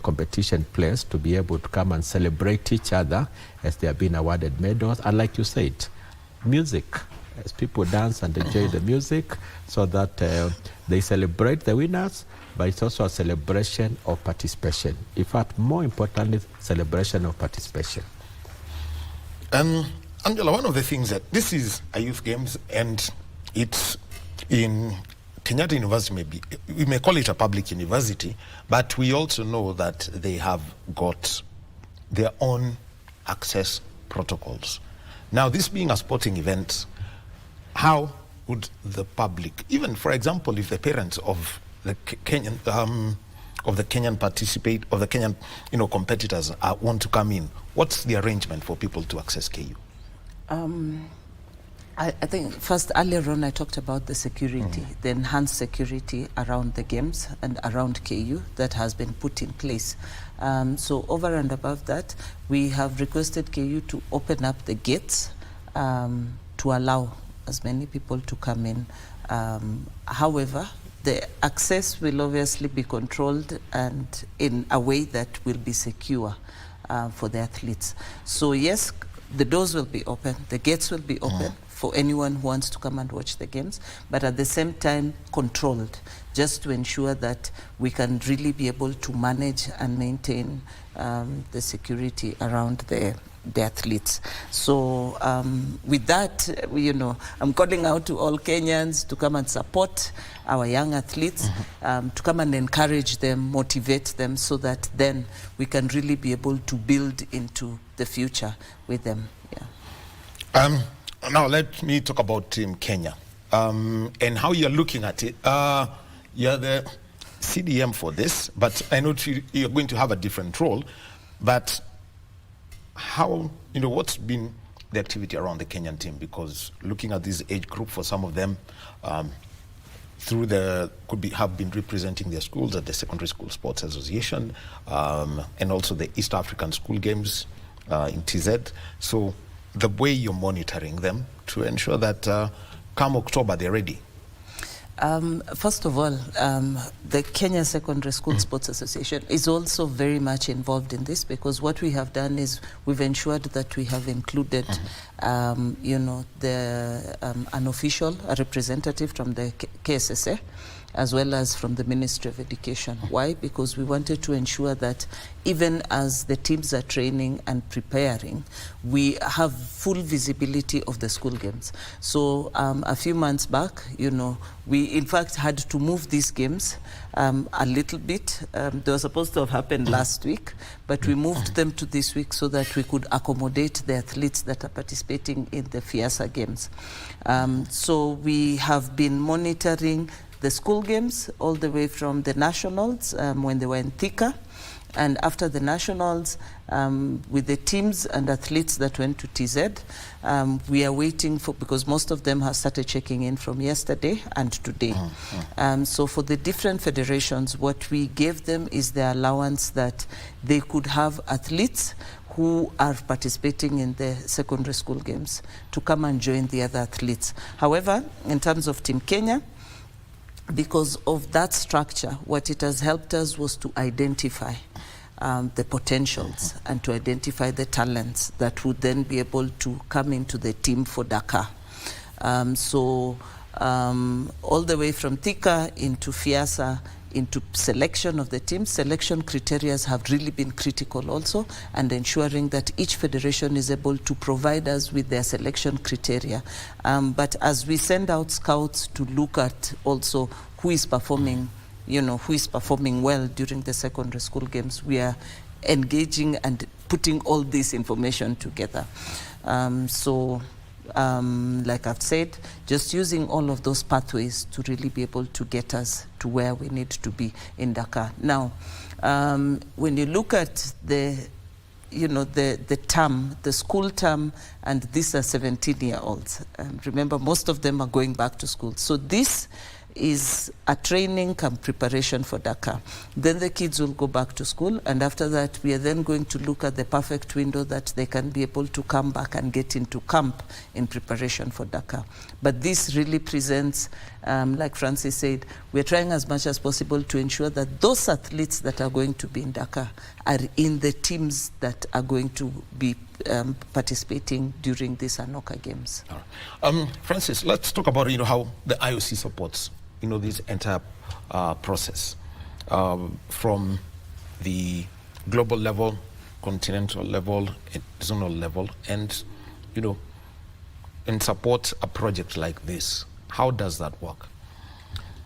competition place to be able to come and celebrate each other as they are being awarded medals. And like you said, music, as people dance and enjoy the music, so that they celebrate the winners, but it's also a celebration of participation. In fact, more importantly, celebration of participation. Angela, one of the things that this is a youth games, and it's in Kenyatta University, maybe we may call it a public university, but we also know that they have got their own access protocols. Now, this being a sporting event, how would the public, even for example, if the parents of the Kenyan competitors want to come in, what's the arrangement for people to access KU? I think first, earlier on I talked about the security, the enhanced security around the games and around KU that has been put in place. So over and above that, we have requested KU to open up the gates to allow as many people to come in. However, the access will obviously be controlled and in a way that will be secure for the athletes. So yes, the doors will be open, the gates will be open for anyone who wants to come and watch the games, but at the same time controlled, just to ensure that we can really be able to manage and maintain the security around the athletes. So with that, I'm calling out to all Kenyans to come and support our young athletes, to come and encourage them, motivate them, so that then we can really be able to build into the future with them. Yeah. Now let me talk about Team Kenya and how you're looking at it. You're the CDM for this, but I know you're going to have a different role. But how, what's been the activity around the Kenyan team? Because looking at this age group, for some of them, have been representing their schools at the Secondary School Sports Association, and also the East African School Games in TZ. So the way you're monitoring them to ensure that come October they're ready. First of all, the Kenya Secondary School Sports Association is also very much involved in this, because what we have done is we've ensured that we have included, an official, a representative from the KSSA, as well as from the Ministry of Education. Why? Because we wanted to ensure that even as the teams are training and preparing, we have full visibility of the school games. So a few months back, we in fact had to move these games a little bit. They were supposed to have happened last week, but we moved them to this week so that we could accommodate the athletes that are participating in the FIASA games. So we have been monitoring the school games all the way from the nationals when they were in Thika, and after the nationals, with the teams and athletes that went to TZ, we are waiting for, because most of them have started checking in from yesterday and today. So for the different federations, what we gave them is the allowance that they could have athletes who are participating in the secondary school games to come and join the other athletes. However, in terms of Team Kenya, because of that structure, what it has helped us was to identify the potentials and to identify the talents that would then be able to come into the team for Dakar. All the way from Thika into FIASA, into selection of the team, selection criteria have really been critical also, and ensuring that each federation is able to provide us with their selection criteria. But as we send out scouts to look at also who is performing, who is performing well during the secondary school games, we are engaging and putting all this information together. Like I've said, just using all of those pathways to really be able to get us to where we need to be in Dakar. Now, When you look at the term, the school term, and these are 17-year-olds. And remember, most of them are going back to school. So this is a training and preparation for Dakar. Then the kids will go back to school, and after that we are then going to look at the perfect window that they can be able to come back and get into camp in preparation for Dakar. But this really presents, like Francis said, we're trying as much as possible to ensure that those athletes that are going to be in Dakar are in the teams that are going to be participating during these Anoka Games. All right. Francis, let's talk about how the IOC supports this entire process from the global level, continental level, zonal level, and support a project like this. How does that work?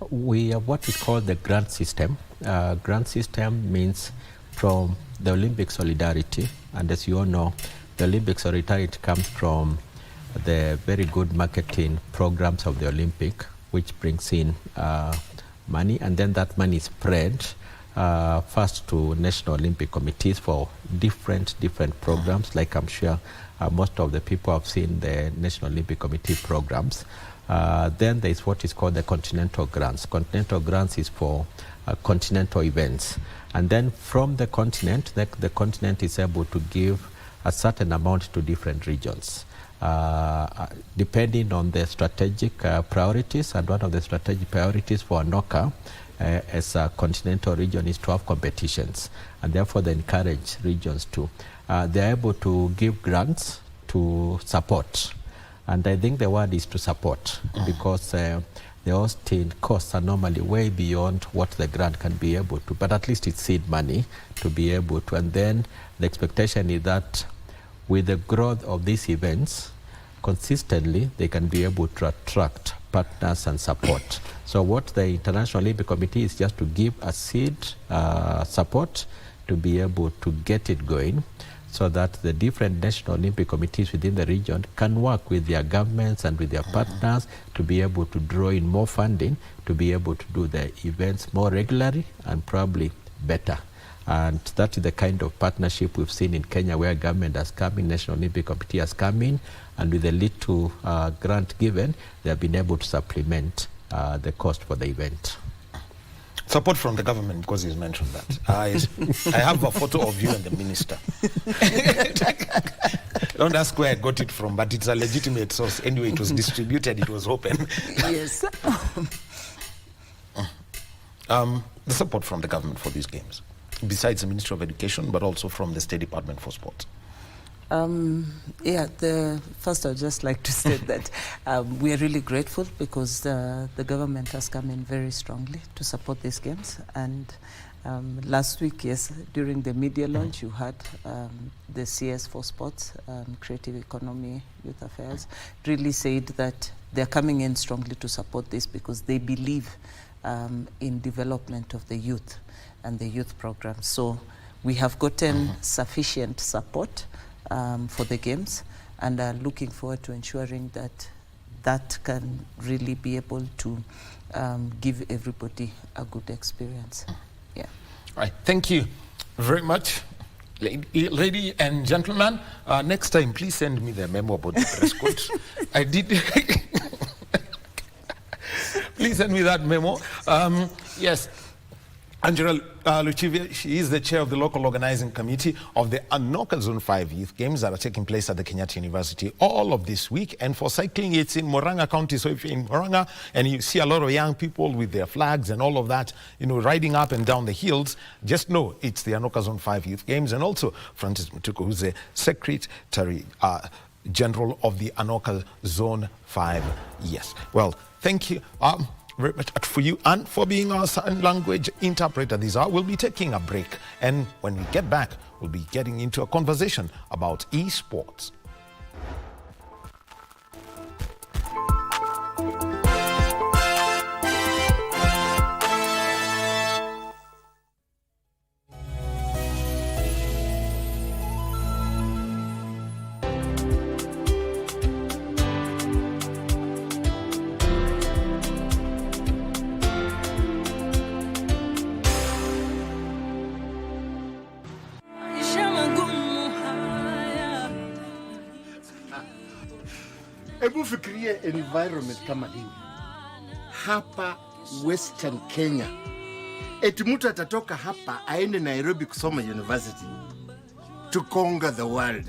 We have what is called the grant system. Grant system means from the Olympic Solidarity, and as you all know, the Olympic Solidarity comes from the very good marketing programs of the Olympic, which brings in money, and then that money is spread first to National Olympic Committees for different programs, like I'm sure most of the people have seen the National Olympic Committee programs. Then there is what is called the continental grants. Continental grants is for continental events. And then from the continent, the continent is able to give a certain amount to different regions, depending on the strategic priorities. And one of the strategic priorities for Anoka as a continental region is to have competitions. And therefore they encourage regions to. They're able to give grants to support. And I think the word is to support, because the hosting costs are normally way beyond what the grant can be able to, but at least it's seed money to be able to. And then the expectation is that with the growth of these events, consistently they can be able to attract partners and support. So what the International Olympic Committee is just to give a seed support to be able to get it going, so that the different National Olympic Committees within the region can work with their governments and with their partners to be able to draw in more funding, to be able to do the events more regularly and probably better. And that is the kind of partnership we've seen in Kenya, where government has come in, National Olympic Committee has come in, and with a little grant given, they have been able to supplement the cost for the event. Support from the government, because he's mentioned that. I have a photo of you and the minister. Don't ask where I got it from, but it's a legitimate source. Anyway, it was distributed, it was open. Yes. The support from the government for these games, besides the Ministry of Education, but also from the State Department for Sport. First I'd just like to say that we are really grateful, because the government has come in very strongly to support these games. And last week, yes, during the media launch, you had the CS for Sports, Creative Economy, Youth Affairs, really said that they're coming in strongly to support this, because they believe in development of the youth and the youth program. So we have gotten sufficient support for the games, and are looking forward to ensuring that can really be able to give everybody a good experience. Yeah. All right. Thank you very much, lady and gentlemen. Next time, please send me the memo about the dress code. I did. Please send me that memo. Yes. Angela Luchivia, she is the chair of the local organizing committee of the Anoka Zone 5 Youth Games that are taking place at the Kenyatta University all of this week. And for cycling, it's in Murang'a County. So if you're in Murang'a and you see a lot of young people with their flags and all of that, riding up and down the hills, just know it's the Anoka Zone 5 Youth Games. And also Francis Mutuku, who's the Secretary General of the Anoka Zone 5. Yes. Well, thank you very much for you and for being our sign language interpreter this hour. We'll be taking a break, and when we get back, we'll be getting into a conversation about esports. Hebu fikirie environment kama hii hapa Western Kenya. Eti mtu atatoka hapa aende Nairobi kusoma university to conquer the world.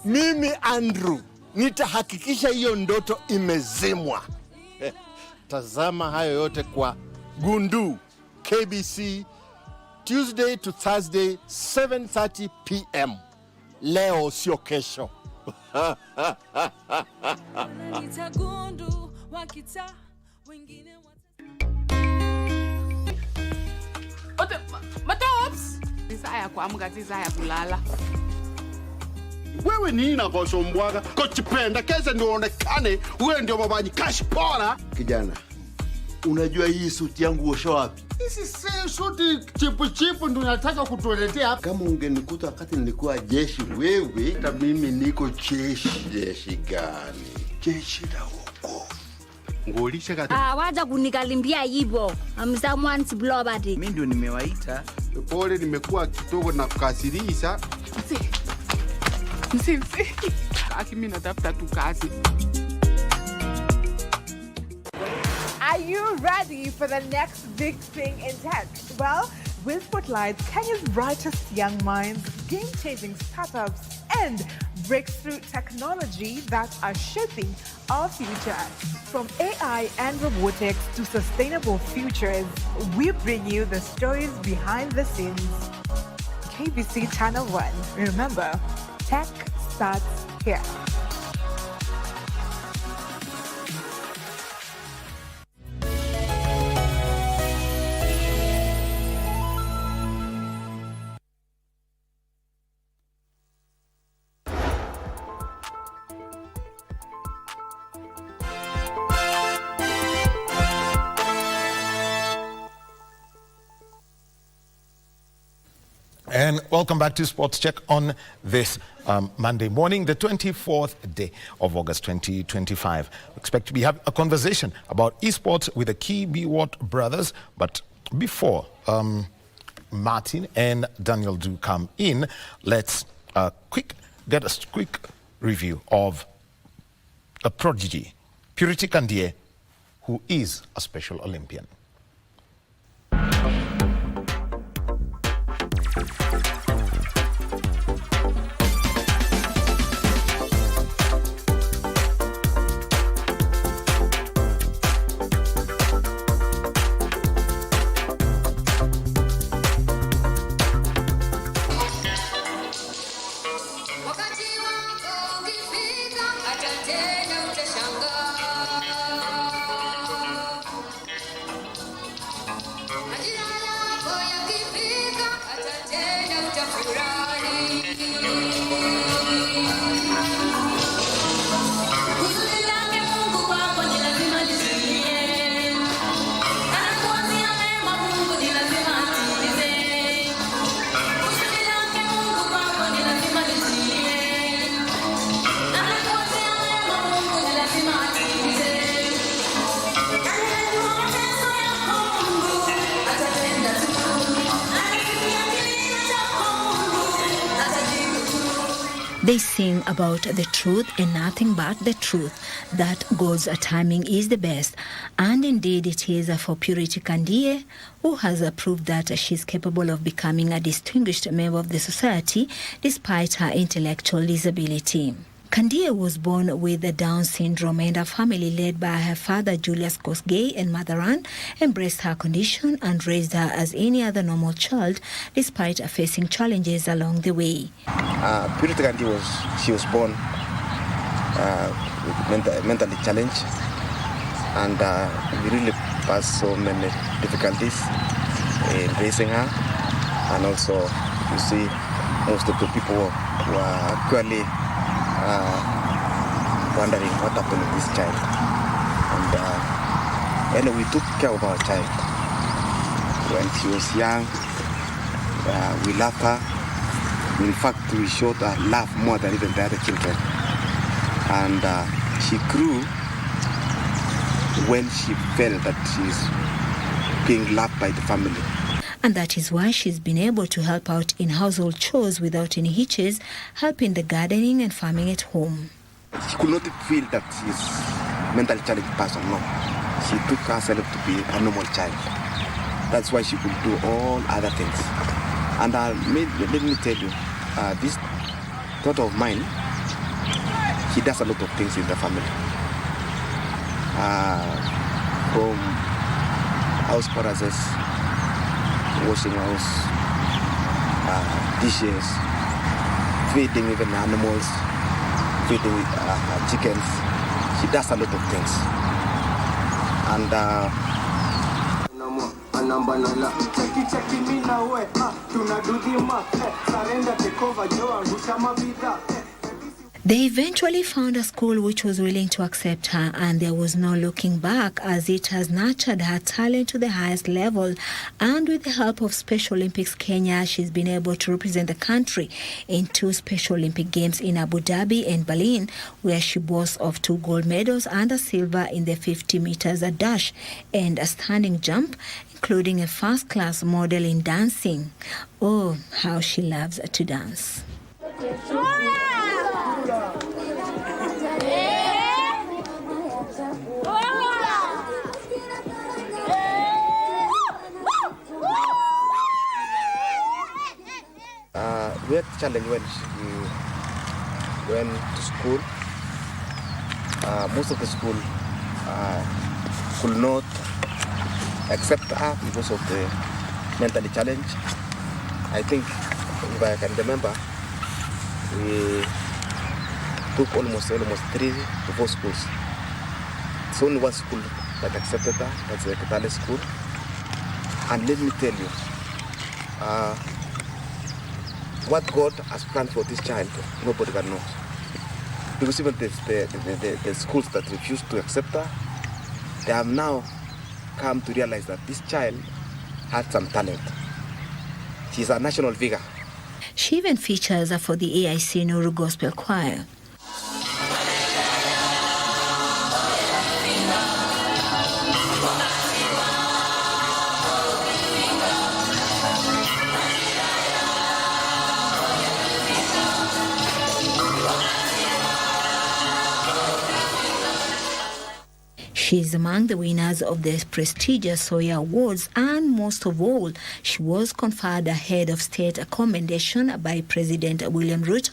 Mimi Andrew nitahakikisha hiyo ndoto imezimwa. Tazama hayo yote kwa Gundu KBC Tuesday to Thursday 7:30 p.m. Leo sio kesho. Matops! Desire kuamka, desire kulala. Wewe nini nakosombwaga? Kochipenda kesa ndio onekane wewe ndio babaji cash pora. Kijana, unajua hii suti yangu osho wapi? Hizi si suti chipu ndio nataka kutuletea hapa. Kama ungenikuta wakati nilikuwa jeshi wewe, hata mimi niko jeshi. Jeshi gani? Jeshi la wokovu. Ngolisha kata. Wacha kunikalimbia hivyo. I'm someone's blood. Mimi ndio nimewaita. Pole, nimekuwa kidogo na kukasirisha. Msi. Mimi natafuta tu kazi. Are you ready for the next big thing in tech? Well, we'll spotlight Kenya's brightest young minds, game-changing startups, and breakthrough technology that are shaping our future. From AI and robotics to sustainable futures, we bring you the stories behind the scenes. KBC Channel 1. Remember, tech starts here. And welcome back to Sports Check on this Monday morning, the 24th day of August 2025. We expect to be having a conversation about esports with the KBC brothers. But before Martin and Daniel do come in, let's get a quick review of a prodigy, Purity Kandie, who is a Special Olympian. They sing about the truth and nothing but the truth, that God's timing is the best. And indeed it is for Purity Kandie, who has proved that she's capable of becoming a distinguished member of the society despite her intellectual disability. Kandie was born with Down syndrome, and a family led by her father Julius Kosgei and mother Ann embraced her condition and raised her as any other normal child despite facing challenges along the way. Purity Kandie was born with mentally challenged, and we really passed so many difficulties in raising her. And also, you see, most of the people were actually wondering what happened with this child. And anyway, we took care of our child. When she was young, we loved her. In fact, we showed her love more than even the other children. And she grew when she felt that she's being loved by the family. And that is why she's been able to help out in household chores without any hitches, helping the gardening and farming at home. She could not feel that she's a mentally challenged person, no. She took herself to be a normal child. That's why she could do all other things. And let me tell you, this daughter of mine, she does a lot of things in the family. From house process, washing house, dishes, feeding even animals, feeding chickens. She does a lot of things. And they eventually found a school which was willing to accept her, and there was no looking back, as it has nurtured her talent to the highest level. And with the help of Special Olympics Kenya, she's been able to represent the country in 2 Special Olympic Games in Abu Dhabi and Berlin, where she boasts of 2 gold medals and a silver in the 50 meters dash and a standing jump, including a first-class model in dancing. Oh, how she loves to dance. We had a challenge when she went to school. Most of the school could not accept her because of the mentally challenge. I think, if I can remember, we took almost 3 to 4 schools. It's only one school that accepted her, that's the Kitale school. And let me tell you, what God has planned for this child, nobody can know. Because even the schools that refused to accept her, they have now come to realize that this child had some talent. She's a national figure. She even features for the AIC Nuru Gospel Choir. She is among the winners of the prestigious Soya Awards, and most of all, she was conferred a Head of State commendation by President William Ruto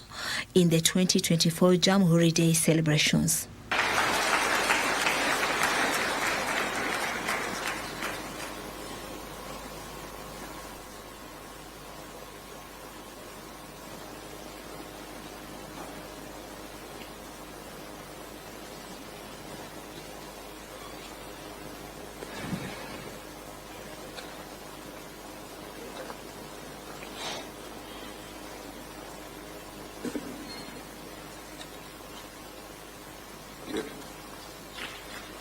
in the 2024 Jamhuri Day celebrations.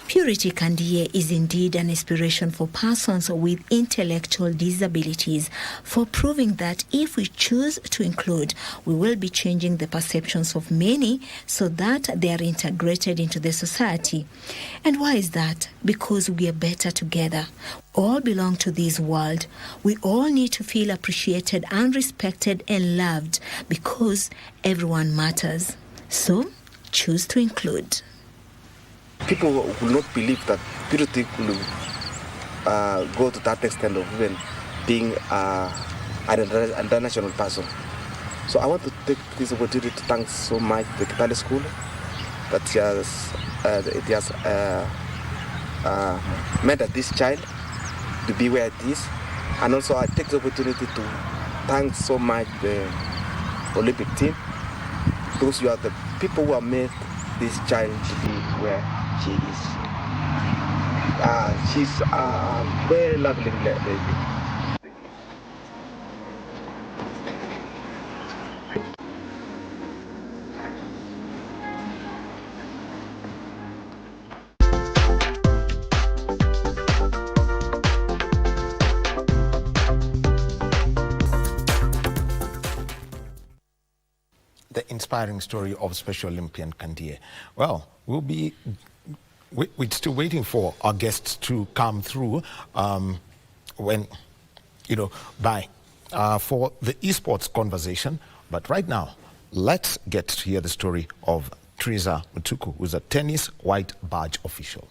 Purity Kandie is indeed an inspiration for persons with intellectual disabilities, for proving that if we choose to include, we will be changing the perceptions of many so that they are integrated into the society. And why is that? Because we are better together. All belong to this world. We all need to feel appreciated and respected and loved, because everyone matters. So, choose to include. People will not believe that purity could go to that extent of even being an international person. So I want to take this opportunity to thank so much the Kitale School that it has meant this child to be where it is. And also I take the opportunity to thank so much the Olympic team, because you are the people who have made this child to be where she is. She's a very lovely lady. The inspiring story of Special Olympian Kandie. Well, we're still waiting for our guests to come through when by for the esports conversation. But right now, let's get to hear the story of Teresa Mutuku, who's a tennis white badge official.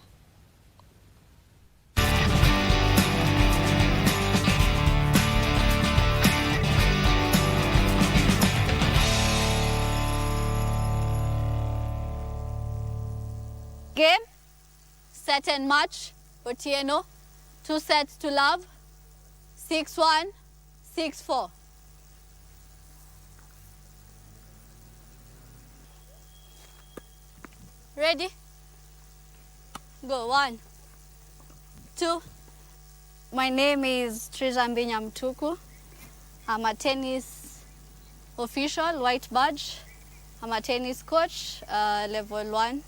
Game, set and match, Otieno, 2 sets to love, 6-1, 6-4. Ready? Go, 1, 2. My name is Teresa Mutuku. I'm a tennis official, white badge. I'm a tennis coach, level 1.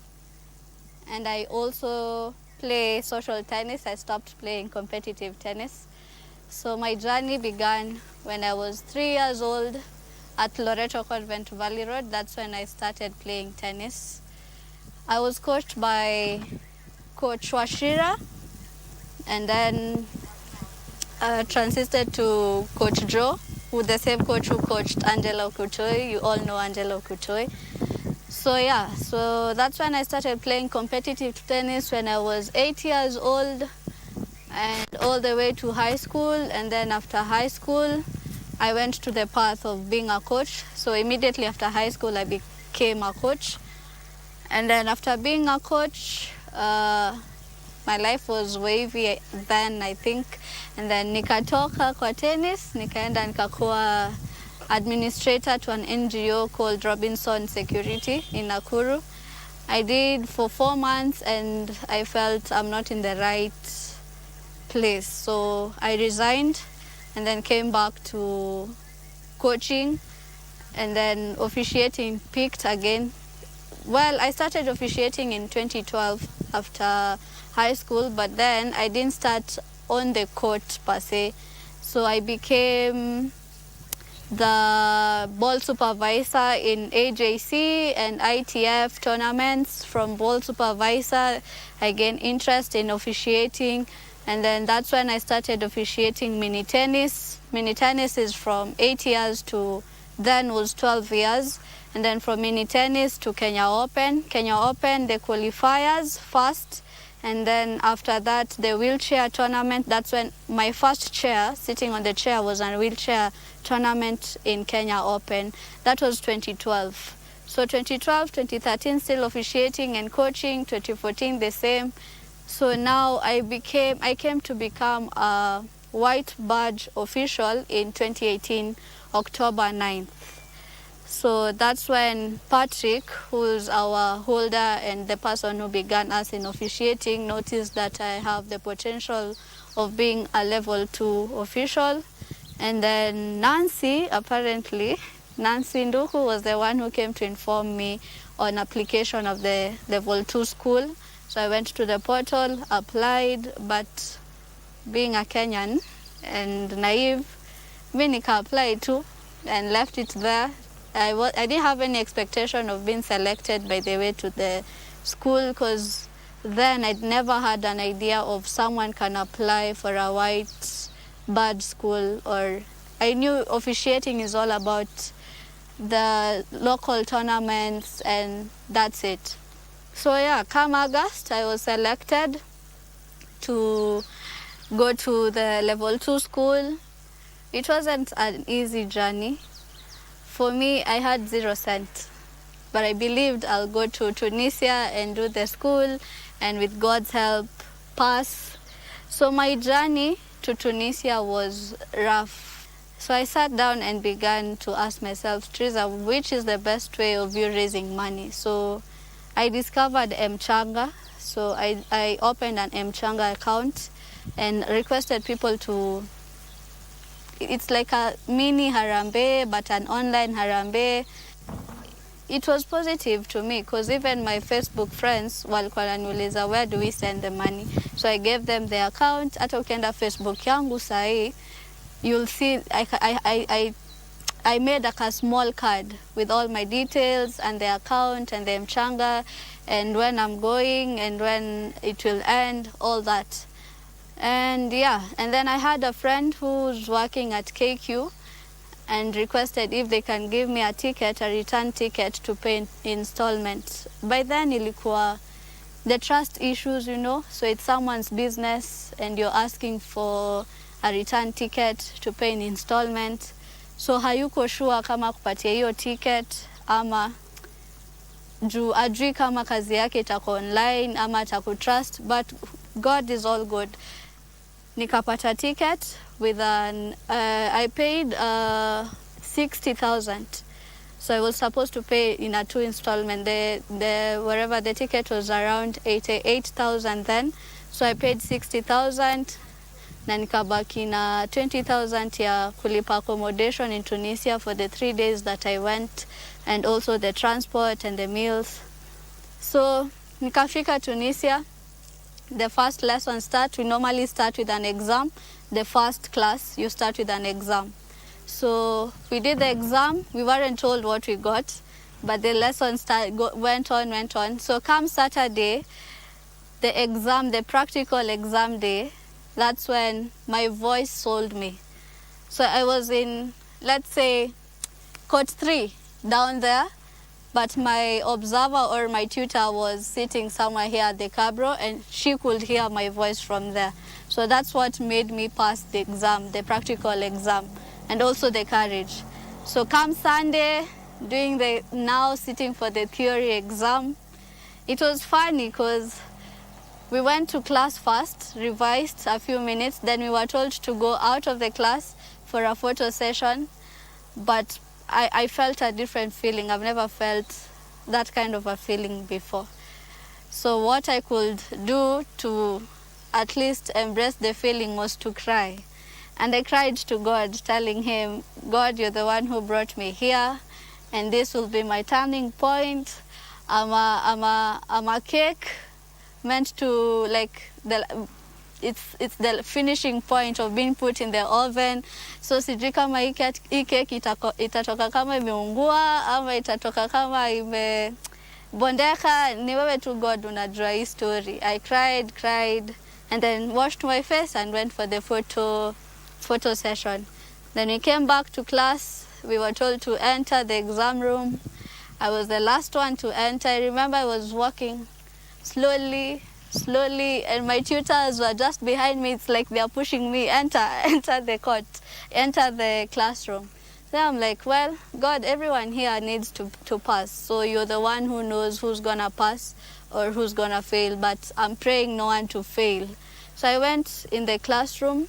And I also play social tennis. I stopped playing competitive tennis. So my journey began when I was 3 years old at Loreto Convent Valley Road. That's when I started playing tennis. I was coached by Coach Washira, and then transited to Coach Joe, who the same coach who coached Angelo Kutoi. You all know Angelo Kutoi. So yeah, so that's when I started playing competitive tennis when I was 8 years old, and all the way to high school. And then after high school, I went to the path of being a coach. So immediately after high school, I became a coach. And then after being a coach, my life was wavy then, I think. And then nikatoka kwa tennis, nikaenda nikakuwa administrator to an NGO called Robinson Security in Nakuru. I did for 4 months and I felt I'm not in the right place. So I resigned and then came back to coaching, and then officiating peaked again. Well, I started officiating in 2012 after high school, but then I didn't start on the court per se. So I became the ball supervisor in AJC and ITF tournaments. From ball supervisor, I gained interest in officiating, and then that's when I started officiating mini tennis. Mini tennis is from 8 years to then was 12 years. And then from mini tennis to Kenya Open. Kenya Open, the qualifiers first. And then after that, the wheelchair tournament. That's when my first chair, sitting on the chair, was a wheelchair tournament in Kenya Open. That was 2012. So 2012, 2013, still officiating and coaching. 2014, the same. So now I came to become a white badge official in 2018, October 9th. So that's when Patrick, who's our holder and the person who began us in officiating, noticed that I have the potential of being a level 2 official. And then Nancy Nduku was the one who came to inform me on application of the level 2 school. So I went to the portal, applied, but being a Kenyan and naive, I applied too and left it there. I didn't have any expectation of being selected, by the way, to the school, because then I'd never had an idea of someone can apply for a white badge school, or I knew officiating is all about the local tournaments and that's it. So yeah, come August, I was selected to go to the level 2 school. It wasn't an easy journey. For me, I had 0 cents, but I believed I'll go to Tunisia and do the school, and with God's help, pass. So my journey to Tunisia was rough. So I sat down and began to ask myself, Teresa, which is the best way of you raising money? So I discovered Mchanga. So I opened an Mchanga account and requested people to, it's like a mini Harambee, but an online Harambee. It was positive to me because even my Facebook friends walikuwa wananiuliza, where do we send the money? So I gave them the account. Hata ukienda Facebook yangu sahi, you'll see I made like a small card with all my details and the account and the Mchanga and when I'm going and when it will end, all that. And yeah, and then I had a friend who's working at KQ and requested if they can give me a ticket, a return ticket to pay in installments. By then ilikuwa the trust issues, you know, so it's someone's business and you're asking for a return ticket to pay in installment. So hayuko sure kama kupatia hiyo ticket ama juu ajui kama kazi yake itako online ama atakutrust, but God is all good. Nikapata ticket with an, I paid 60,000. So I was supposed to pay in a 2 installment. Wherever the ticket was around 88,000 then. So I paid 60,000 na nikabaki na 20,000 ya kulipa accommodation in Tunisia for the 3 days that I went, and also the transport and the meals. So nikafika Tunisia. The first lesson start, we normally start with an exam. The first class, you start with an exam. So we did the exam. We weren't told what we got, but the lesson went on. So come Saturday, the exam, the practical exam day, that's when my voice sold me. So I was in, let's say, court 3 down there, but my observer or my tutor was sitting somewhere here at the cabro, and she could hear my voice from there. So that's what made me pass the exam, the practical exam, and also the courage. So come Sunday, now sitting for the theory exam, it was funny because we went to class first, revised a few minutes, then we were told to go out of the class for a photo session, but I felt a different feeling. I've never felt that kind of a feeling before. So what I could do to at least embrace the feeling was to cry. And I cried to God, telling him, God, you're the one who brought me here, and this will be my turning point. I'm a cake meant to, like, it's the finishing point of being put in the oven. So sijui kama hii cake itatoka kama imeungua ama itatoka kama imebondeka. Ni wewe tu God unajua hii story. I cried and then washed my face and went for the photo session. Then we came back to class. We were told to enter the exam room. I was the last one to enter. I remember I was walking slowly, and my tutors were just behind me. It's like they're pushing me, enter the court, enter the classroom. So I'm like, well, God, everyone here needs to pass. So you're the one who knows who's gonna pass or who's gonna fail, but I'm praying no one to fail. So I went in the classroom.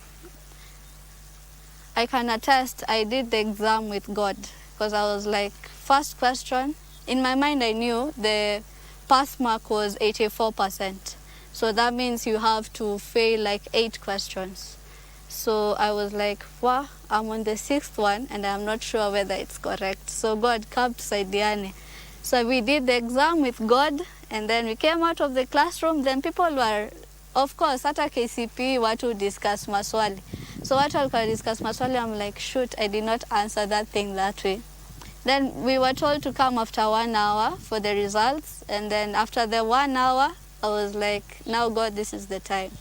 I can attest, I did the exam with God, because I was like, first question, in my mind I knew the pass mark was 84%. So that means you have to fail like 8 questions. So I was like, wow, I'm on the 6th one and I'm not sure whether it's correct. So God, come tusaidiane. So we did the exam with God, and then we came out of the classroom. Then people were, of course, at a KCP, watu discuss maswali. So watu walikuwa discuss maswali, I'm like, shoot, I did not answer that thing that way. Then we were told to come after 1 hour for the results. And then after the 1 hour, I was like, now God, this is the time.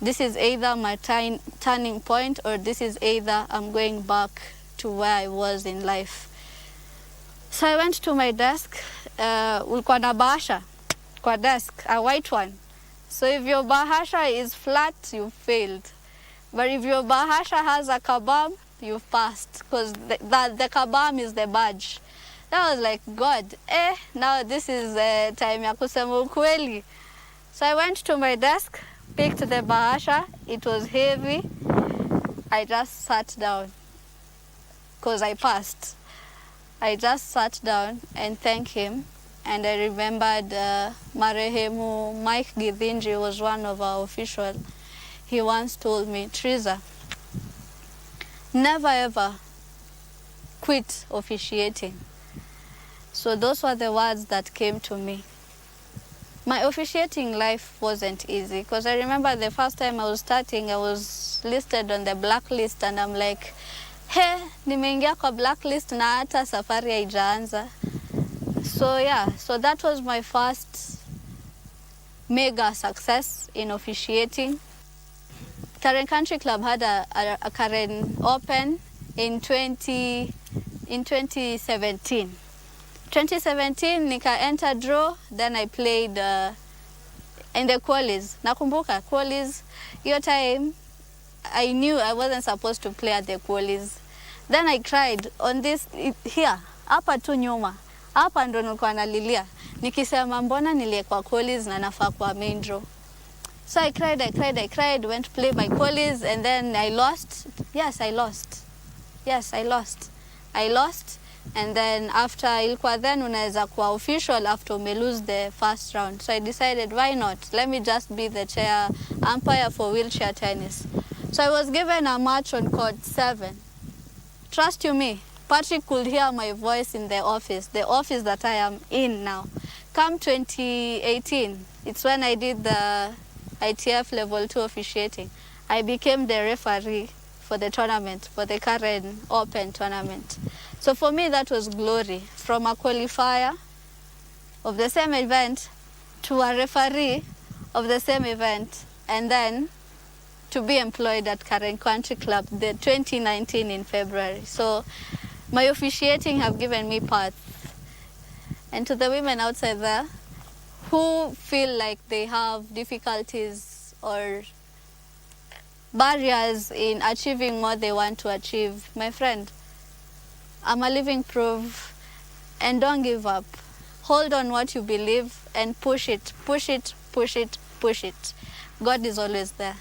This is either my turning point, or this is either I'm going back to where I was in life. So I went to my desk. Ulikuwa na bahasha kwa desk, a white one. So if your bahasha is flat, you failed. But if your bahasha has a kabam, you've passed, because the kabam is the badge. That was like, God, now this is the time ya kusema ukweli. So I went to my desk, picked the bahasha. It was heavy. I just sat down because I passed. I just sat down and thanked him. And I remembered Marehemu Mike Githinji was one of our officials. He once told me, Teresa, never ever quit officiating. So those were the words that came to me. My officiating life wasn't easy, because I remember the first time I was starting, I was listed on the blacklist, and I'm like, hey, nimeingia kwa blacklist na hata safari haijaanza. So yeah, so that was my first mega success in officiating. Karen Country Club had a Karen Open in 2017. 2017 nika enter draw, then I played in the qualies. Nakumbuka qualies, your time I knew I wasn't supposed to play at the qualies. Then I cried on this here, hapa tu nyuma. Hapa ndo nilikuwa nalilia. Nikisema mbona niliekwa qualies na nafaa kwa main draw. So I cried, went to play my qualies, and then I lost. Yes, I lost. I lost. And then after ilikuwa then unaweza kuwa official after ume lose the first round. So I decided, why not? Let me just be the chair umpire for wheelchair tennis. So I was given a match on court 7. Trust you me, Patrick could hear my voice in the office that I am in now. Come 2018, it's when I did the ITF level 2 officiating. I became the referee for the tournament, for the Karen Open tournament. So for me, that was glory. From a qualifier of the same event to a referee of the same event, and then to be employed at Karen Country Club, the 2019 in February. So my officiating have given me paths. And to the women outside there who feel like they have difficulties or barriers in achieving what they want to achieve, my friend, I'm a living proof, and don't give up. Hold on what you believe and push it. God is always there.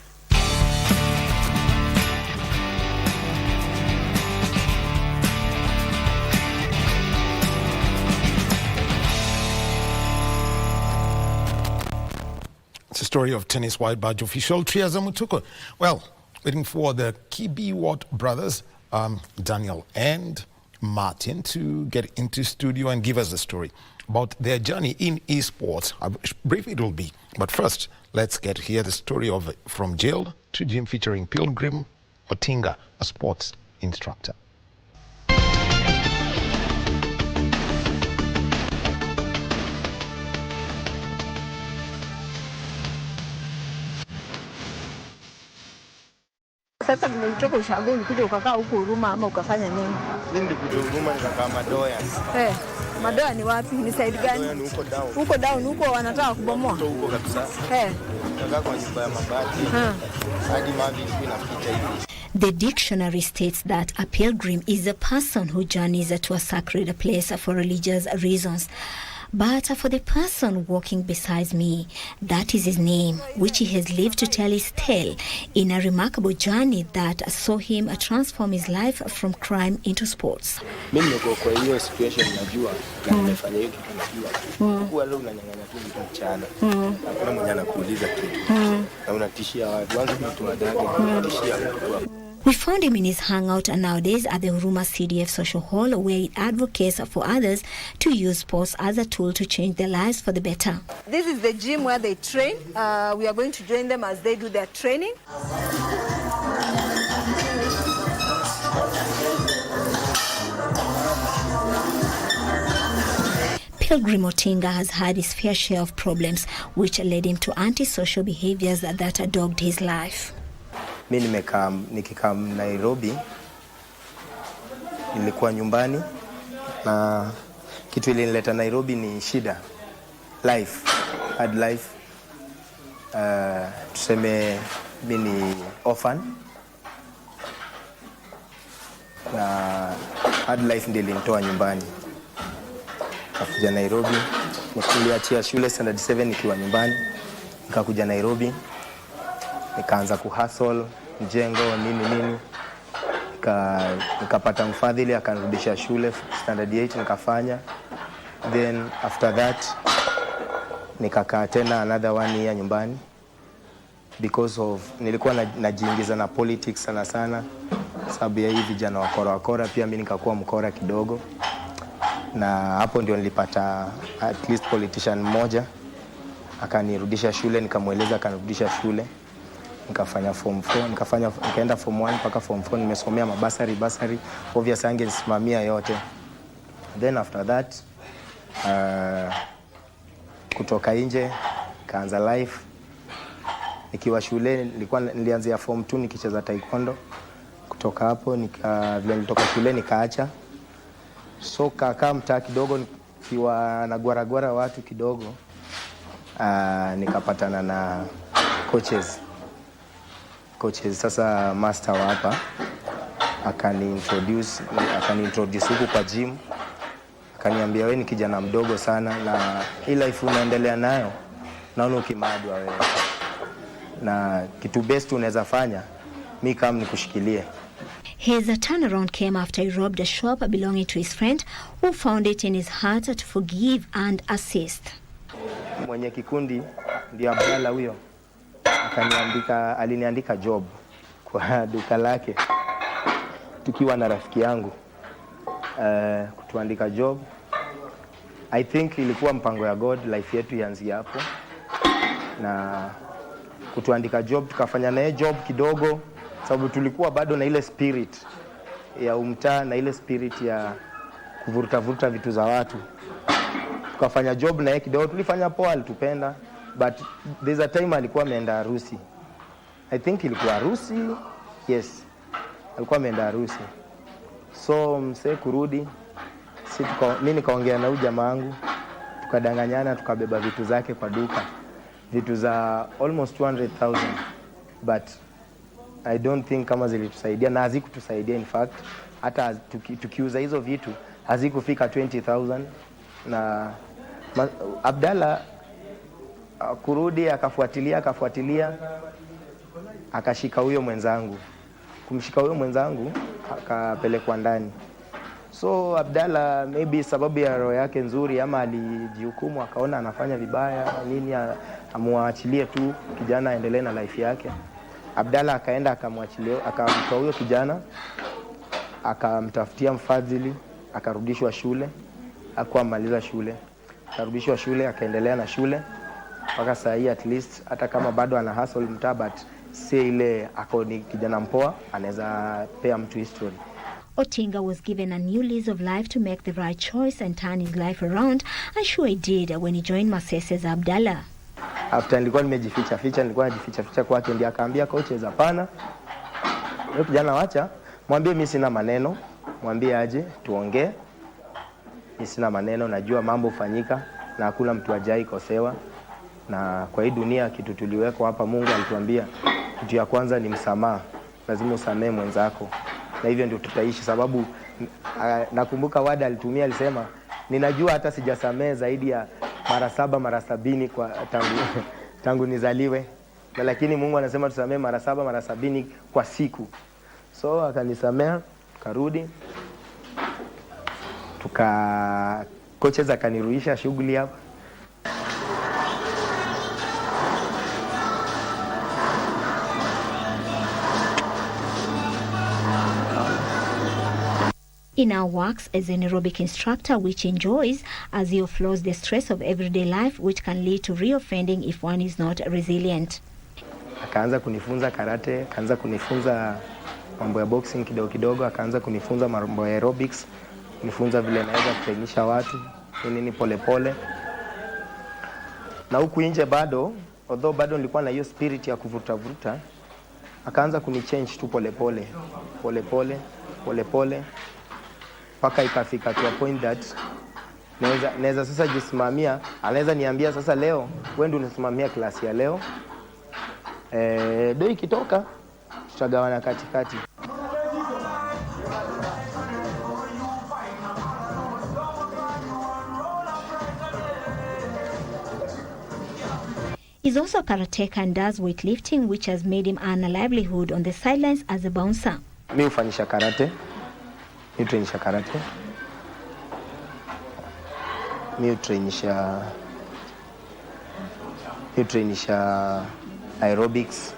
It's a story of tennis white badge official Triaza Mutuko. Well, waiting for the Kibi Watt brothers, Daniel and Martin, to get into studio and give us the story about their journey in esports. How brief it will be. But first, let's get here the story of From Jail to Gym, featuring Pilgrim Otinga, a sports instructor. Sasa nimetoka ushago ulikuja ukakaa huko Huruma ama ukafanya nini? Mimi nilikuja Huruma nikakaa Madoya. Madoya ni wapi? Ni side gani? Madoya ni huko down. Huko down, huko wanataka kubomoa. Huko kabisa. Nikakaa kwa nyumba ya mabati. Hadi mavi ilikuwa inapita hivi. The dictionary states that a pilgrim is a person who journeys to a sacred place for religious reasons. But for the person walking beside me, that is his name, which he has lived to tell his tale in a remarkable journey that saw him transform his life from crime into sports. Mimi niko kwa hiyo situation najua na nimefanya hiyo kitu najua. Kwa leo unanyang'anya tu mtu mchana. Hakuna mwenye anakuuliza kitu. Na unatishia watu. Wanza mtu wadada unatishia watu. We found him in his hangout nowadays at the Huruma CDF Social Hall, where he advocates for others to use sports as a tool to change their lives for the better. This is the gym where they train. We are going to join them as they do their training. Pilgrim Otinga has had his fair share of problems, which led him to antisocial behaviors that dogged his life. Mimi nikikaa Nairobi, nilikuwa nyumbani na kitu ilinileta Nairobi ni shida. Hard life. Tuseme mimi ni orphan. Na hard life ndio ilinitoa nyumbani. Nikakuja Nairobi, niliachia shule standard 7 nikiwa nyumbani. Nikakuja Nairobi, nikaanza kuhustle mjengo nini nikapata mfadhili akanirudisha shule standard 8 nikafanya. Then after that nikakaa tena another 1 year nyumbani because of nilikuwa najiingiza na politics sana sababu ya hivi vijana wakora pia mimi nikakuwa mkora kidogo, na hapo ndio nilipata at least politician mmoja akanirudisha shule, nikamueleza akanirudisha shule. Nikafanya form 4, nikaenda form 1 mpaka form 4 nimesomea mabasari obviously angenisimamia yote. Then after that kutoka nje kaanza life Nikiwa shule nilianzia form 2 nikicheza taekwondo. Kutoka hapo vile nilitoka shule nikaacha. So kakaa mtaa kidogo nikiwa na gwara watu kidogo. Nikapatana na coaches sasa master wa hapa akani-introduce huku kwa gym. Akaniambia wewe ni kijana mdogo sana na hii life unaendelea nayo naona ukimadwa wewe. Na kitu best unaweza fanya mimi kama nikushikilie. His turnaround came after he robbed a shop belonging to his friend who found it in his heart to forgive and assist. Mwenye kikundi ndio Abdalla huyo. Aliniandika job kwa duka lake. Tukiwa na rafiki yangu. Kutuandika job. I think ilikuwa mpango ya God, life yetu ianzie hapo. Na kutuandika job, tukafanya naye job kidogo sababu tulikuwa bado na ile spirit ya umtaa na ile spirit ya kuvuruta vitu za watu. Tukafanya job naye kidogo, tulifanya poa, alitupenda, but there's a time alikuwa ameenda harusi. I think ilikuwa harusi. Yes. Alikuwa ameenda harusi. So msee kurudi, mimi nikaongea na huyu jamaa wangu, tukadanganyana, tukabeba vitu zake kwa duka. Vitu za almost 200,000, but I don't think kama zilitusaidia na hazikutusaidia. In fact hata tukiuza hizo vitu hazikufika 20,000. Na Abdalla kurudi akafuatilia akashika huyo mwenzangu. Kumshika huyo mwenzangu akapelekwa ndani. So Abdalla maybe sababu ya roho yake nzuri ama alijihukumu akaona anafanya vibaya nini, amuachilie tu kijana aendelee na life yake. Abdalla akaenda akamwachilia, akamtoa huyo kijana, akamtafutia mfadhili, akarudishwa shule, hakuwa maliza shule. Akarudishwa shule, akaendelea na shule mpaka saa hii, at least hata kama bado ana hustle mtaa, but si ile ako ni kijana mpoa, anaweza pea mtu history. Otinga was given a new lease of life to make the right choice and turn his life around, and sure he did when he joined Masese's Abdalla. After nilikuwa najificha kwake, ndiye akaambia coaches hapana, wewe kijana wacha, mwambie mimi sina maneno, mwambie aje tuongee, mimi sina maneno, najua mambo hufanyika na hakuna mtu ajai kosewa. Na kwa hii dunia kitu tuliwekwa hapa, Mungu alituambia kitu ya kwanza ni msamaha, lazima usamee mwenzako, na hivyo ndio tutaishi. Sababu nakumbuka wada alitumia, alisema ninajua hata sijasamee zaidi ya mara 7 mara 70 kwa tangu nizaliwe, na lakini Mungu anasema tusamee mara 7 mara 70 kwa siku. So akanisamea, karudi, coaches akanirudisha shughuli hapa. He now works as an aerobic instructor, which enjoys as he offloads the stress of everyday life, which can lead to reoffending if one is not resilient. Akaanza kunifunza karate, akaanza kunifunza mambo ya boxing kidogo, akaanza kunifunza mambo ya aerobics, kunifunza vile naweza kutrainisha watu, nini pole. Na huku nje bado, although bado nilikuwa na hiyo spirit ya kuvuta, akaanza kunichange tu pole. Paka ikafika to a point that naweza sasa jisimamia, anaweza niambia sasa leo wewe ndio unasimamia klasi ya leo. Ndio ikitoka tutagawana katikati. He's also a karateka and does weightlifting, which has made him earn a livelihood on the sidelines as a bouncer. Mimi hufanyisha karate. Mimi trainisha aerobics.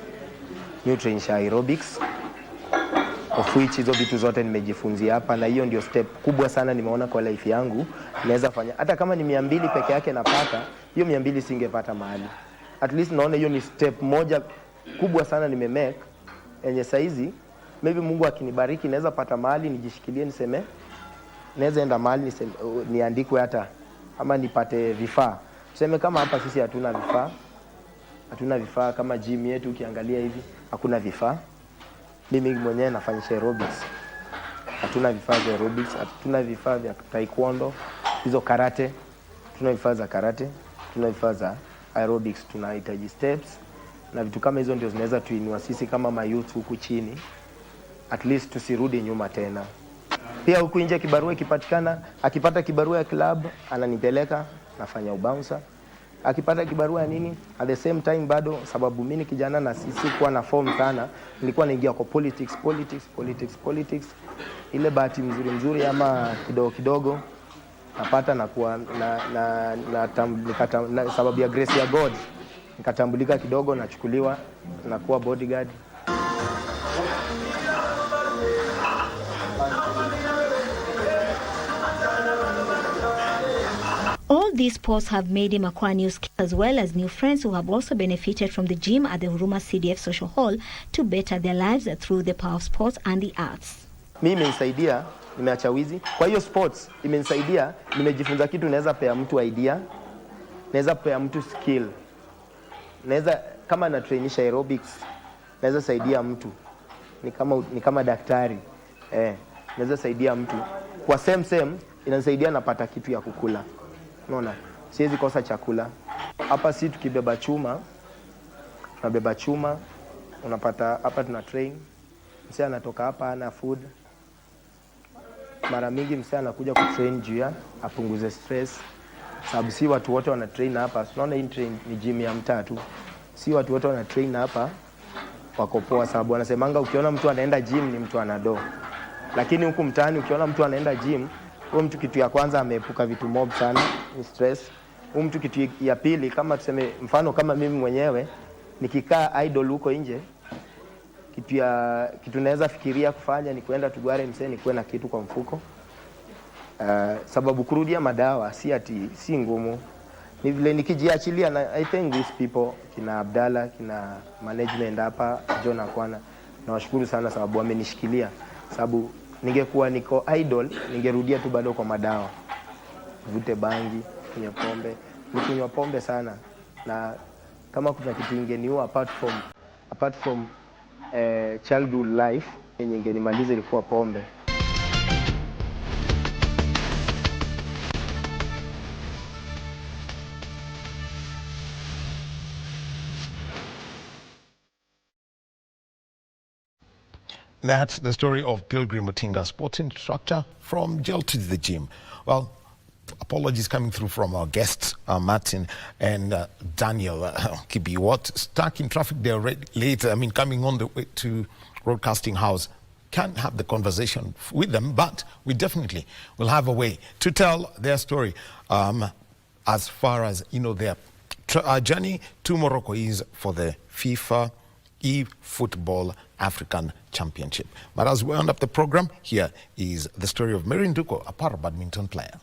Of which hizo vitu zote nimejifunzia hapa, na hiyo ndio step kubwa sana nimeona kwa life yangu. Naweza fanya hata kama ni 200 peke yake napata, hiyo 200 singepata mahali. At least naona hiyo ni step moja kubwa sana nimemake, yenye saizi maybe Mungu akinibariki naweza pata mahali nijishikilie, niseme naweza enda mahali niseme niandikwe hata ama nipate vifaa. Tuseme kama hapa sisi hatuna vifaa, hatuna vifaa kama gym yetu ukiangalia hivi, hakuna vifaa. Mimi mwenyewe nafanyisha aerobics. Hatuna vifaa vya aerobics, hatuna vifaa vya taekwondo, hizo karate. Tuna vifaa za karate, tuna vifaa za aerobics, tunahitaji steps na vitu kama hizo ndio zinaweza tuinua sisi kama mayouth huku chini. At least tusirudi nyuma tena. Pia huku nje kibarua ikipatikana, akipata kibarua ya club ananipeleka nafanya ubouncer. Akipata kibarua ya nini, at the same time bado, sababu mimi kijana na sisi kuwa na form sana, nilikuwa naingia kwa politics. Ile bahati mzuri ama kidogo napata na kuwa na sababu ya grace ya God nikatambulika kidogo, nachukuliwa na kuwa bodyguard. All these sports have made him acquire new skills as well as new friends who have also benefited from the gym at the Huruma CDF Social Hall to better their lives through the power of sports and the arts. Mimi imenisaidia, nimeacha wizi. Kwa hiyo sports imenisaidia, nimejifunza kitu, naweza pea mtu idea, naweza pea mtu skill. Naweza kama na trainisha aerobics, naweza saidia mtu. Ni kama daktari. Naweza saidia mtu. Kwa same inasaidia napata kitu ya kukula. Unaona? Siwezi kosa chakula. Hapa si tukibeba chuma, tunabeba chuma, unapata hapa tuna train. Msee anatoka hapa ana food. Mara mingi msee anakuja kutrain juu ya apunguze stress. Sababu si watu wote wana train hapa. Unaona hii train ni gym ya mtaa tu. Si watu wote wana train hapa wako poa, sababu wanasemanga ukiona mtu anaenda gym ni mtu anado. Lakini huku mtaani ukiona mtu anaenda gym, huyo mtu kitu ya kwanza ameepuka vitu mob sana, ni stress. Huyo mtu kitu ya pili, kama tuseme mfano kama mimi mwenyewe nikikaa idle huko nje, kitu naweza fikiria kufanya ni kwenda Tugware msee ni kuwe na kitu kwa mfuko. Sababu kurudia madawa si ngumu. Ni vile nikijiachilia, na I thank these people, kina Abdalla, kina management hapa, John Akwana. Nawashukuru sana sababu wamenishikilia. Sababu ningekuwa niko idle, ningerudia tu bado kwa madawa. Vute bangi, kunywa pombe. Nikunywa pombe sana. Na kama kuna kitu ingeniua apart from childhood life, yenye ingenimaliza ilikuwa pombe. That's the story of Pilgrim Mutinga, sports instructor from jail to the gym. Well, apologies coming through from our guests, Martin and Daniel Kibi. What stuck in traffic there late, coming on the way to Broadcasting House. Can't have the conversation with them, but we definitely will have a way to tell their story as far as, their journey to Morocco is for the FIFA eFootball African Championship. But as we end up the program, here is the story of Mary Nduko, a para badminton player.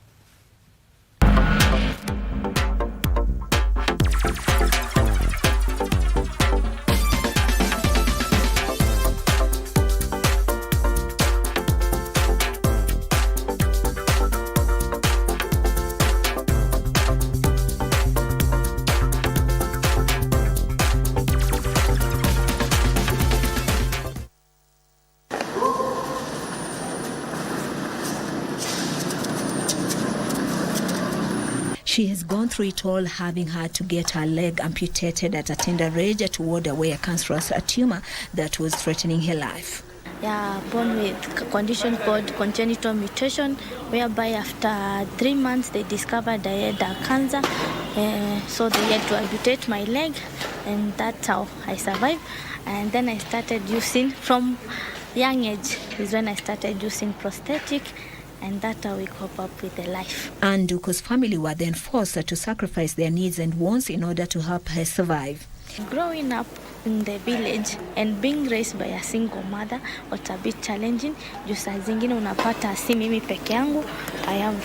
She has gone through it all, having had to get her leg amputated at a tender age to ward away a cancerous tumor that was threatening her life. Yeah, born with a condition called congenital mutation, whereby after 3 months they discovered I had a cancer. So they had to amputate my leg, and that's how I survived. And then I started using, from young age is when I started using prosthetic. And that's how we cope up with the life. And Nduko's family were then forced to sacrifice their needs and wants in order to help her survive. Growing up, in the village and being raised by a single mother was a bit challenging. Juu saa zingine unapata si mimi peke yangu. I have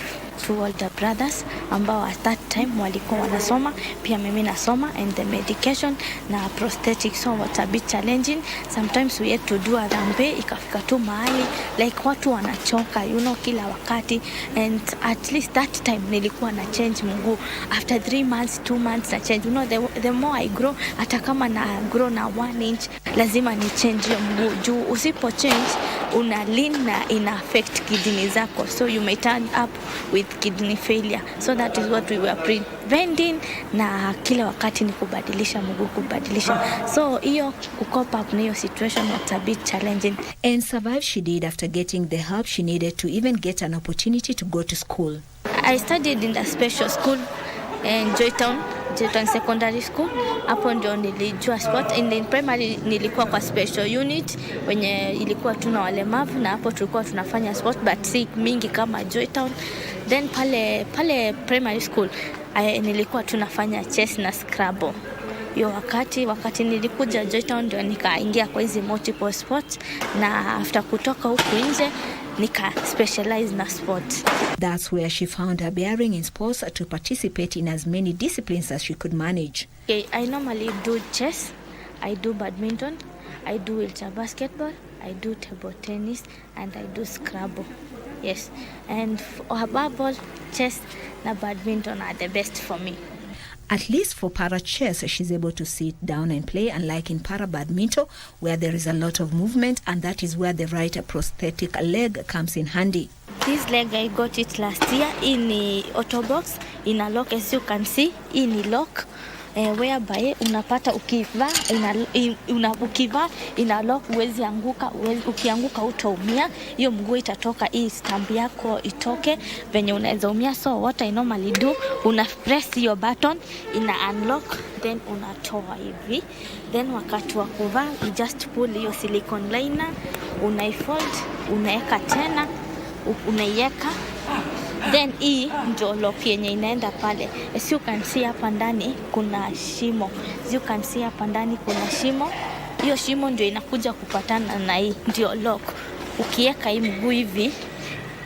2 older brothers ambao at that time walikuwa wanasoma, pia mimi nasoma, and the medication na prosthetics so was a bit challenging. Sometimes we had to do a rambe, ikafika tu mahali like watu wanachoka kila wakati, and at least that time nilikuwa na change mguu after 3 months 2 months na change. The more I grow, hata kama na grow na 1 inch lazima ni change hiyo mguu juu usipo change una lean na ina affect kidney zako, so you may turn up with kidney failure. So that is what we were preventing, na kila wakati ni kubadilisha mguu kubadilisha. So hiyo kucope up na hiyo situation was a bit challenging. And survive she did after getting the help she needed to even get an opportunity to go to school. I studied in a special school in Joytown Secondary School. Hapo ndio nilijua sport. In primary nilikuwa kwa special unit wenye ilikuwa tuna walemavu, na hapo tulikuwa tunafanya sport but si mingi kama Joytown. Then pale primary school nilikuwa tunafanya chess na scrabble. Hiyo wakati nilikuja Joytown ndio nikaingia kwa hizi multiple sports, na after kutoka huku nje nika specialize na sports. That's where she found her bearing in sports to participate in as many disciplines as she could manage. Okay, I normally do chess, I do badminton, I do wheelchair basketball, I do table tennis, and I do scrabble. Yes, and above all, chess and badminton are the best for me. At least for para chess, she's able to sit down and play, unlike in para badminton, where there is a lot of movement, and that is where the right prosthetic leg comes in handy. This leg, I got it last year in the auto box, in a lock, as you can see, in the lock. Whereby unapata ukivaa ina lock, uwezi anguka, ukianguka utaumia, hiyo mguu itatoka, hii stamp yako itoke venye unaweza umia. So what I normally do, una press your button, ina unlock, then unatoa hivi, then wakati wa kuvaa you just pull hiyo silicone liner, unaifold, unaeka tena, unaiweka. Then hii ndio lock yenye inaenda pale. As you can see hapa ndani kuna shimo. As you can see hapa ndani kuna shimo. Hiyo shimo ndio inakuja kupatana na hii ndio lock. Ukiweka hii mguu hivi,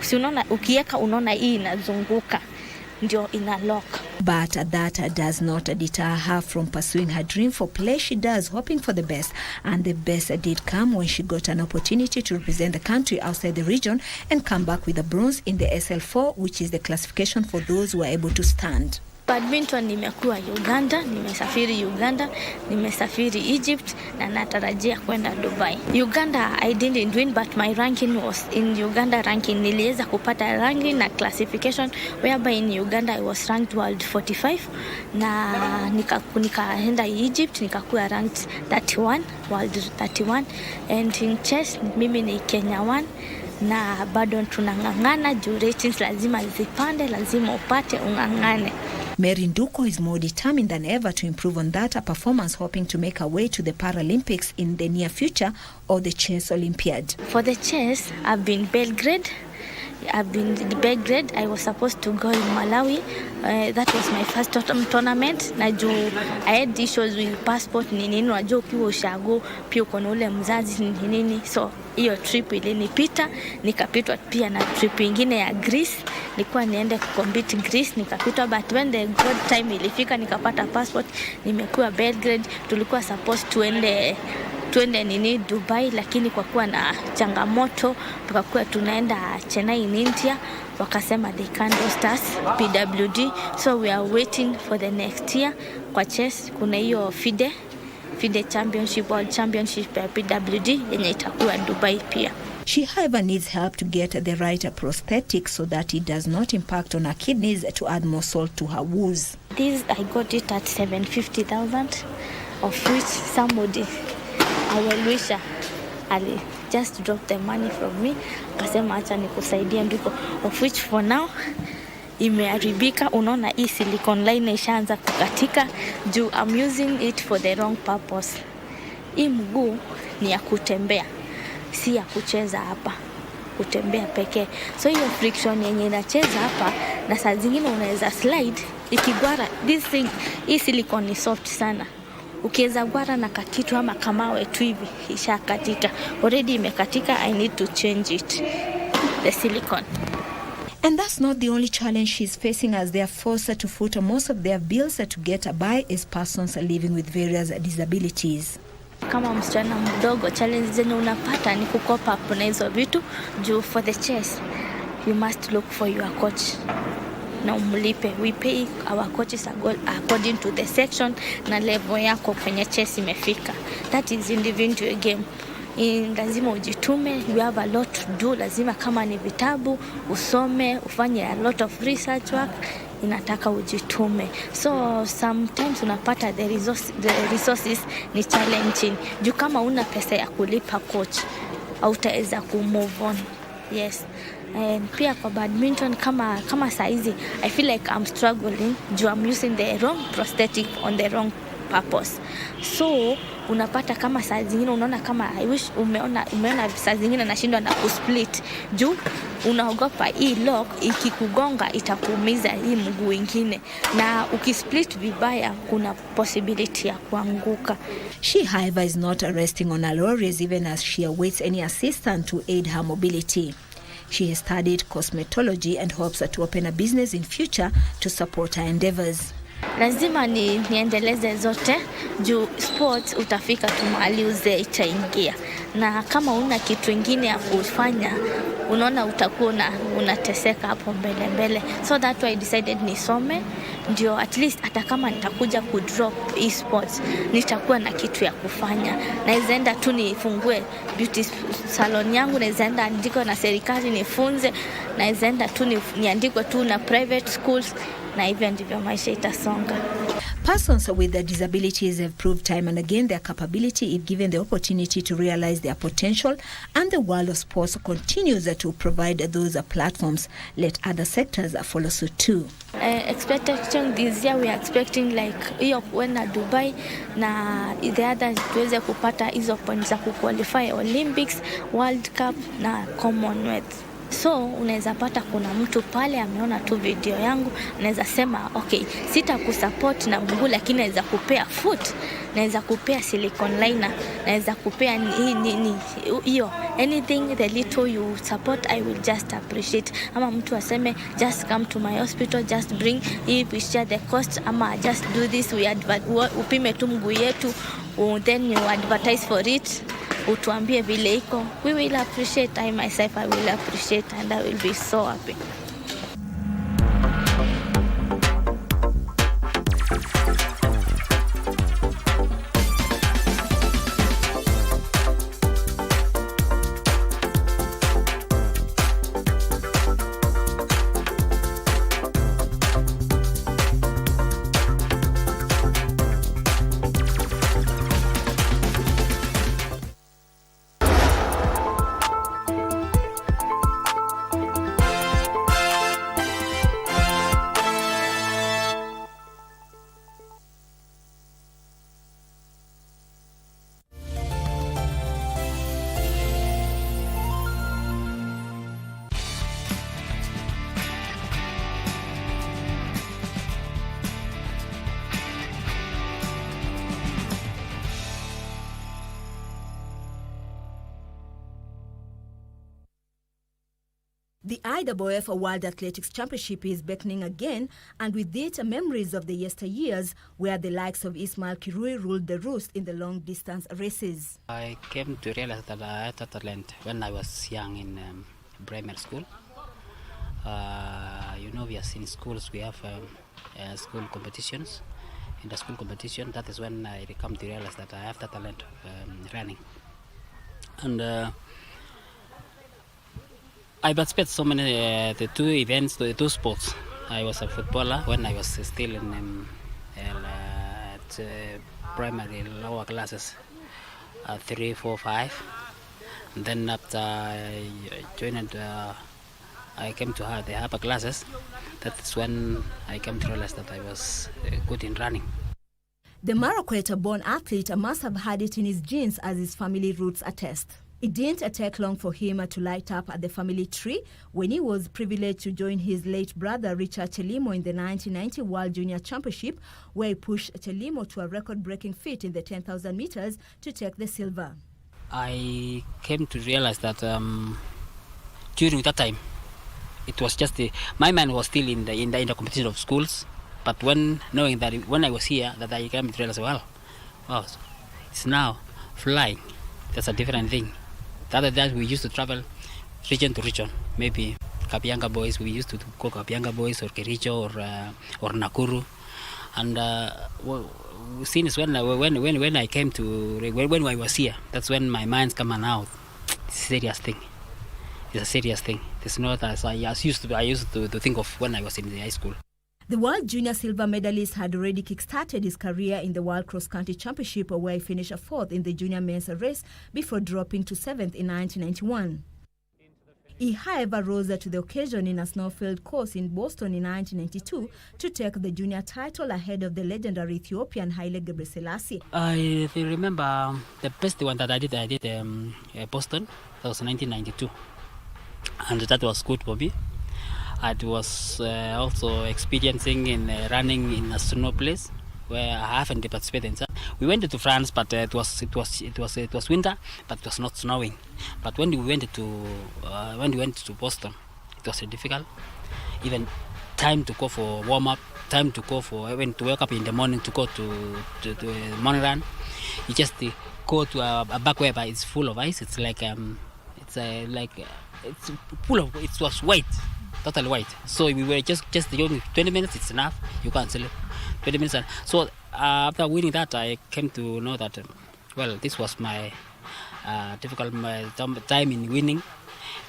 si unaona, ukiweka unaona hii inazunguka, ndio ina lock. But that does not deter her from pursuing her dream for play. She does, hoping for the best, and the best did come when she got an opportunity to represent the country outside the region and come back with a bronze in the SL4, which is the classification for those who are able to stand. Badminton nimekuwa Uganda, nimesafiri Uganda, nimesafiri Egypt, na natarajia kwenda Dubai. Uganda I didn't win, but my ranking was in Uganda ranking. Niliweza kupata ranking na classification, whereby in Uganda I was ranked world 45, na nikaenda Egypt nikakuwa ranked 31, world 31, and in chess mimi ni Kenya 1. Na bado tunangangana juu ratings lazima zipande, lazima upate ungangane. Mary Nduko is more determined than ever to improve on that performance, hoping to make her way to the Paralympics in the near future or the Chess Olympiad. For the chess, I've been Belgrade. I was supposed to go in Malawi. That was my first tournament. Na juu I had issues with passport nini, unajua ukiwa ushago pia uko na ule mzazi nini, so hiyo trip ilinipita, nikapitwa pia na trip nyingine ya Greece. Nilikuwa niende kucompete Greece, nikapitwa, but when the good time ilifika nikapata passport, nimekuwa Belgrade. Tulikuwa supposed tuende nini Dubai, lakini kwa kuwa na changamoto tukakuwa tunaenda Chennai in India, wakasema they can't host us PWD, so we are waiting for the next year. Kwa chess kuna hiyo FIDE championship, world championship ya PWD yenye itakuwa Dubai pia. She, however, needs help to get the right prosthetic so that it does not impact on her kidneys to add more salt to her wounds. This I got it at 750,000, of which somebody, I will wish Ali just drop the money from me, akasema acha nikusaidia ndiko, of which for now imeharibika. Unaona hii silicone line ishaanza kukatika juu I'm using it for the wrong purpose. Hii mguu ni ya kutembea, si ya kucheza hapa, kutembea pekee. So hiyo friction yenye inacheza hapa, na saa zingine unaweza slide ikigwara. This thing, hii silicone ni soft sana, Ukiweza gwara na kakitu ama kamawe tu hivi ishakatika, already imekatika, I need to change it, the silicone. And that's not the only challenge she's facing, as they are forced to foot most of their bills to get by as persons living with various disabilities. Kama msichana mdogo, challenge zenye unapata ni kukopa hapo na hizo vitu juu. For the chess you must look for your coach na umlipe. We pay our coaches according to the section na level yako kwenye chess imefika. That is individual game. Lazima ujitume, you have a lot to do. Lazima kama ni vitabu usome, ufanye a lot of research work, inataka ujitume. So sometimes unapata the resources ni challenging. Juu kama una pesa ya kulipa coach, hautaweza kumove on. Yes. And pia kwa badminton kama saizi, I feel like I'm struggling juu I'm using the wrong prosthetic on the wrong purpose. So unapata kama saa zingine unaona kama I wish umeona saa zingine nashindwa na kusplit juu unaogopa hii lock ikikugonga itakuumiza hii mguu ingine, na ukisplit vibaya kuna possibility ya kuanguka. She, however, is not resting on her laurels even as she awaits any assistance to aid her mobility. She has studied cosmetology and hopes to open a business in future to support her endeavors. Lazima niendeleze zote juu sports utafika tu mahali uzee itaingia, na kama una kitu kingine ya kufanya unaona utakuwa unateseka hapo mbele. So that why I decided nisome, ndio at least hata kama nitakuja kudrop esports nitakuwa na kitu ya kufanya. Naezaenda tu nifungue beauty salon yangu, naezaenda andiko na serikali nifunze, naezaenda tu niandikwe tu na private schools, na hivyo ndivyo maisha itasonga. Persons with disabilities have proved time and again their capability if given the opportunity to realize their potential, and the world of sports continues to provide those platforms. Let other sectors follow suit too. Expectation this year, we are expecting like hiyo kuenda Dubai na the other tuweze kupata hizo points za kuqualify Olympics, World Cup na Commonwealth. So unaweza pata kuna mtu pale ameona tu video yangu, anaweza sema okay, sitakusupport na mguu lakini naweza kupea foot, naweza kupea silicone liner, naweza kupea hiyo anything the little you support I will just appreciate. Ama mtu aseme just come to my hospital, just bring, if we share the cost, ama just do this, upime tu mguu yetu, then you advertise for it, utuambie vile iko, we will appreciate. I myself, I will appreciate, and I will be so happy. The IAAF World Athletics Championship is beckoning again, and with it, memories of the yesteryears where the likes of Ismail Kirui ruled the roost in the long-distance races. I came to realize that I had a talent when I was young in primary school. You know, we are in schools, we have school competitions. In the school competition, that is when I come to realize that I have the talent of running. And I participated so many the two events, the two sports. I was a footballer when I was still in primary lower classes, 3, 4, 5. And then after I joined, I came to the upper classes. That's when I came to realize that I was good in running. The Marakweta-born athlete must have had it in his genes, as his family roots attest. It didn't take long for him to light up at the family tree when he was privileged to join his late brother Richard Chelimo in the 1990 World Junior Championship, where he pushed Chelimo to a record-breaking feat in the 10,000 meters to take the silver. I came to realize that during that time, it was just my mind was still in the competition of schools. But knowing that when I was here, that I came to realize, wow, it's now flying. That's a different thing. The other day we used to travel region to region. Maybe Kapianga boys, we used to go Kapianga boys or Kericho or Nakuru. And since when I came to when I was here, that's when my mind's coming out. It's a serious thing. It's a serious thing. It's not as I used to think of when I was in the high school. The World Junior Silver medalist had already kick-started his career in the World Cross Country Championship, where he finished fourth in the junior men's race before dropping to seventh in 1991. He, however, rose to the occasion in a snow-filled course in Boston in 1992 to take the junior title ahead of the legendary Ethiopian Haile Gebrselassie. I remember the best one that I did Boston. That was 1992, and that was good for me. I was also experiencing in running in a snow place where I haven't participated in that. We went to France, but it was winter, but it was not snowing. But when we went to Boston, it was difficult. Even time to go for warm up, time to go for even to wake up in the morning to go to the morning run. You just go to a back where it's full of ice. It's like it's full of. It was white. Totally white. So we were just 20 minutes. It's enough. You can't sleep. 20 minutes. So after winning that, I came to know that this was my difficult time in winning.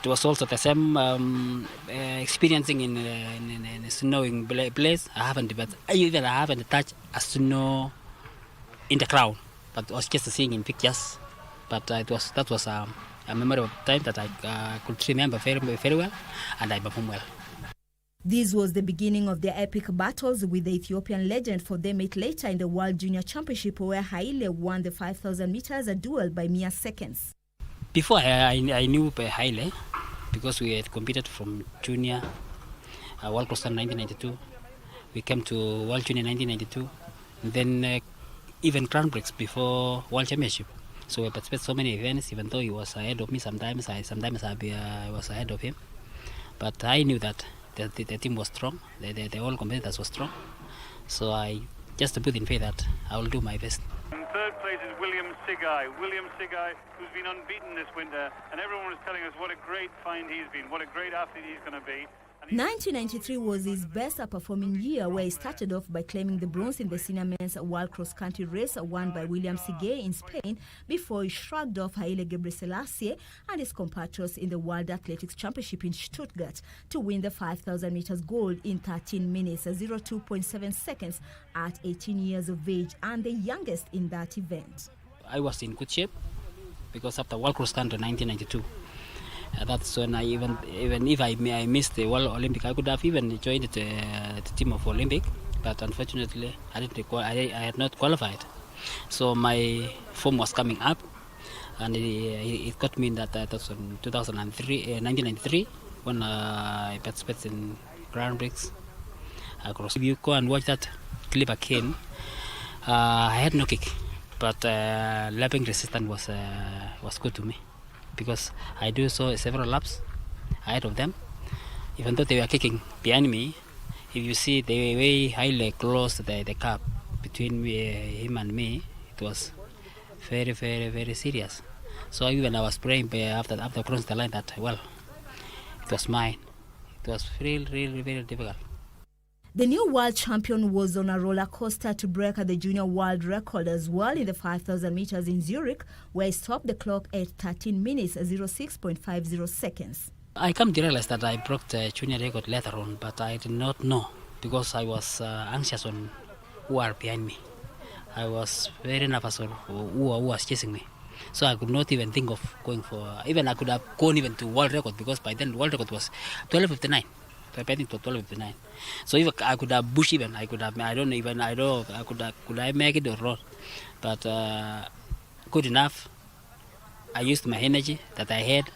It was also the same experiencing in a snowing place. I haven't touched a snow in the crowd, but I was just seeing in pictures. But that was a memorable time that I could remember very, very well, and I performed well. This was the beginning of their epic battles with the Ethiopian legend, for they met later in the World Junior Championship, where Haile won the 5,000 meters a duel by mere seconds. Before I knew Haile, because we had competed from junior World Cross in 1992. We came to World Junior 1992, and then even Grand Prix before World Championship. So we participated so many events, even though he was ahead of me sometimes. I was ahead of him. But I knew that the team was strong, the whole competitors were strong. So I just put in faith that I will do my best. In third place is William Sigai, who's been unbeaten this winter, and everyone is telling us what a great find he's been, what a great athlete he's going to be. 1993 was his best performing year, where he started off by claiming the bronze in the senior men's World Cross Country race won by William Sigai in Spain, before he shrugged off Haile Gebrselassie and his compatriots in the World Athletics Championship in Stuttgart to win the 5,000 meters gold in 13 minutes, 02.7 seconds at 18 years of age, and the youngest in that event. I was in good shape because after World Cross Country 1992, that's when I even if I missed the World Olympic, I could have even joined the team of Olympic, but unfortunately I had not qualified. So my form was coming up, and it got me in that was in 1993 when I participated in Grand Prix across. If you go and watch that clip again, I had no kick, but lapping resistance was good to me, because I do so several laps ahead of them. Even though they were kicking behind me, if you see the way Haile closed the gap between him and me, it was very, very, very serious. So even I was praying after crossing the line that, it was mine. It was really, really, very difficult. The new world champion was on a roller coaster to break the junior world record as well in the 5,000 meters in Zurich, where he stopped the clock at 13 minutes, 06.50 seconds. I come to realize that I broke the junior record later on, but I did not know, because I was anxious on who are behind me. I was very nervous on who was chasing me. So I could not even think of going for, even I could have gone even to world record, because by then world record was 12:59. I think to 12:59. So if I could have pushed even, I could have, could I make it or not? But good enough. I used my energy that I had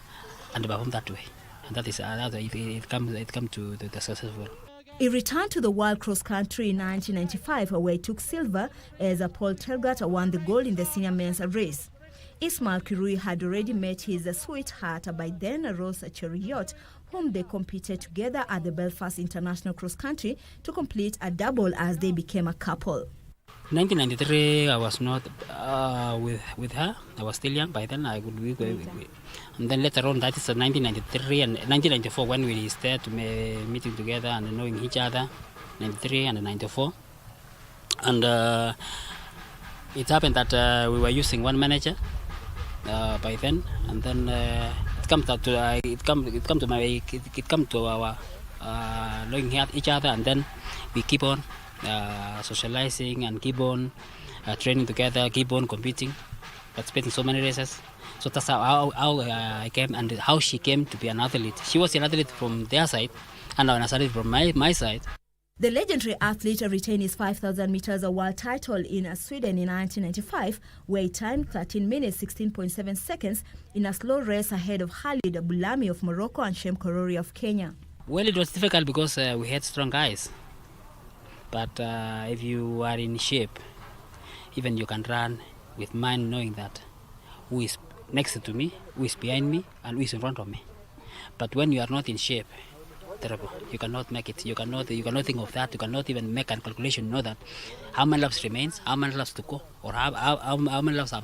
and performed that way. And that is it comes to the successful. He returned to the World Cross Country in 1995, where he took silver as Paul Telgat won the gold in the senior men's race. Ismail Kirui had already met his sweetheart by then, Rose Cheriot, whom they competed together at the Belfast International Cross Country to complete a double as they became a couple. 1993, I was not with her. I was still young by then. And then later on, that is 1993 and 1994 when we started meeting together and knowing each other. 93 and 94, and it happened that we were using one manager by then, and then it come to our knowing each other, and then we keep on socializing and keep on training together, keep on competing, participating in so many races. So that's how I came and how she came to be an athlete. She was an athlete from their side, and I was an athlete from my side. The legendary athlete retained his 5,000 meters world title in Sweden in 1995, where he timed 13 minutes 16.7 seconds in a slow race ahead of Khalid Bulami of Morocco and Shem Korori of Kenya. Well, it was difficult because we had strong guys. But if you are in shape, even you can run with mind knowing that who is next to me, who is behind me, and who is in front of me. But when you are not in shape, terrible. You cannot make it. You cannot think of that. You cannot even make a calculation. Know that how many laps remains, how many laps to go, or how many laps have I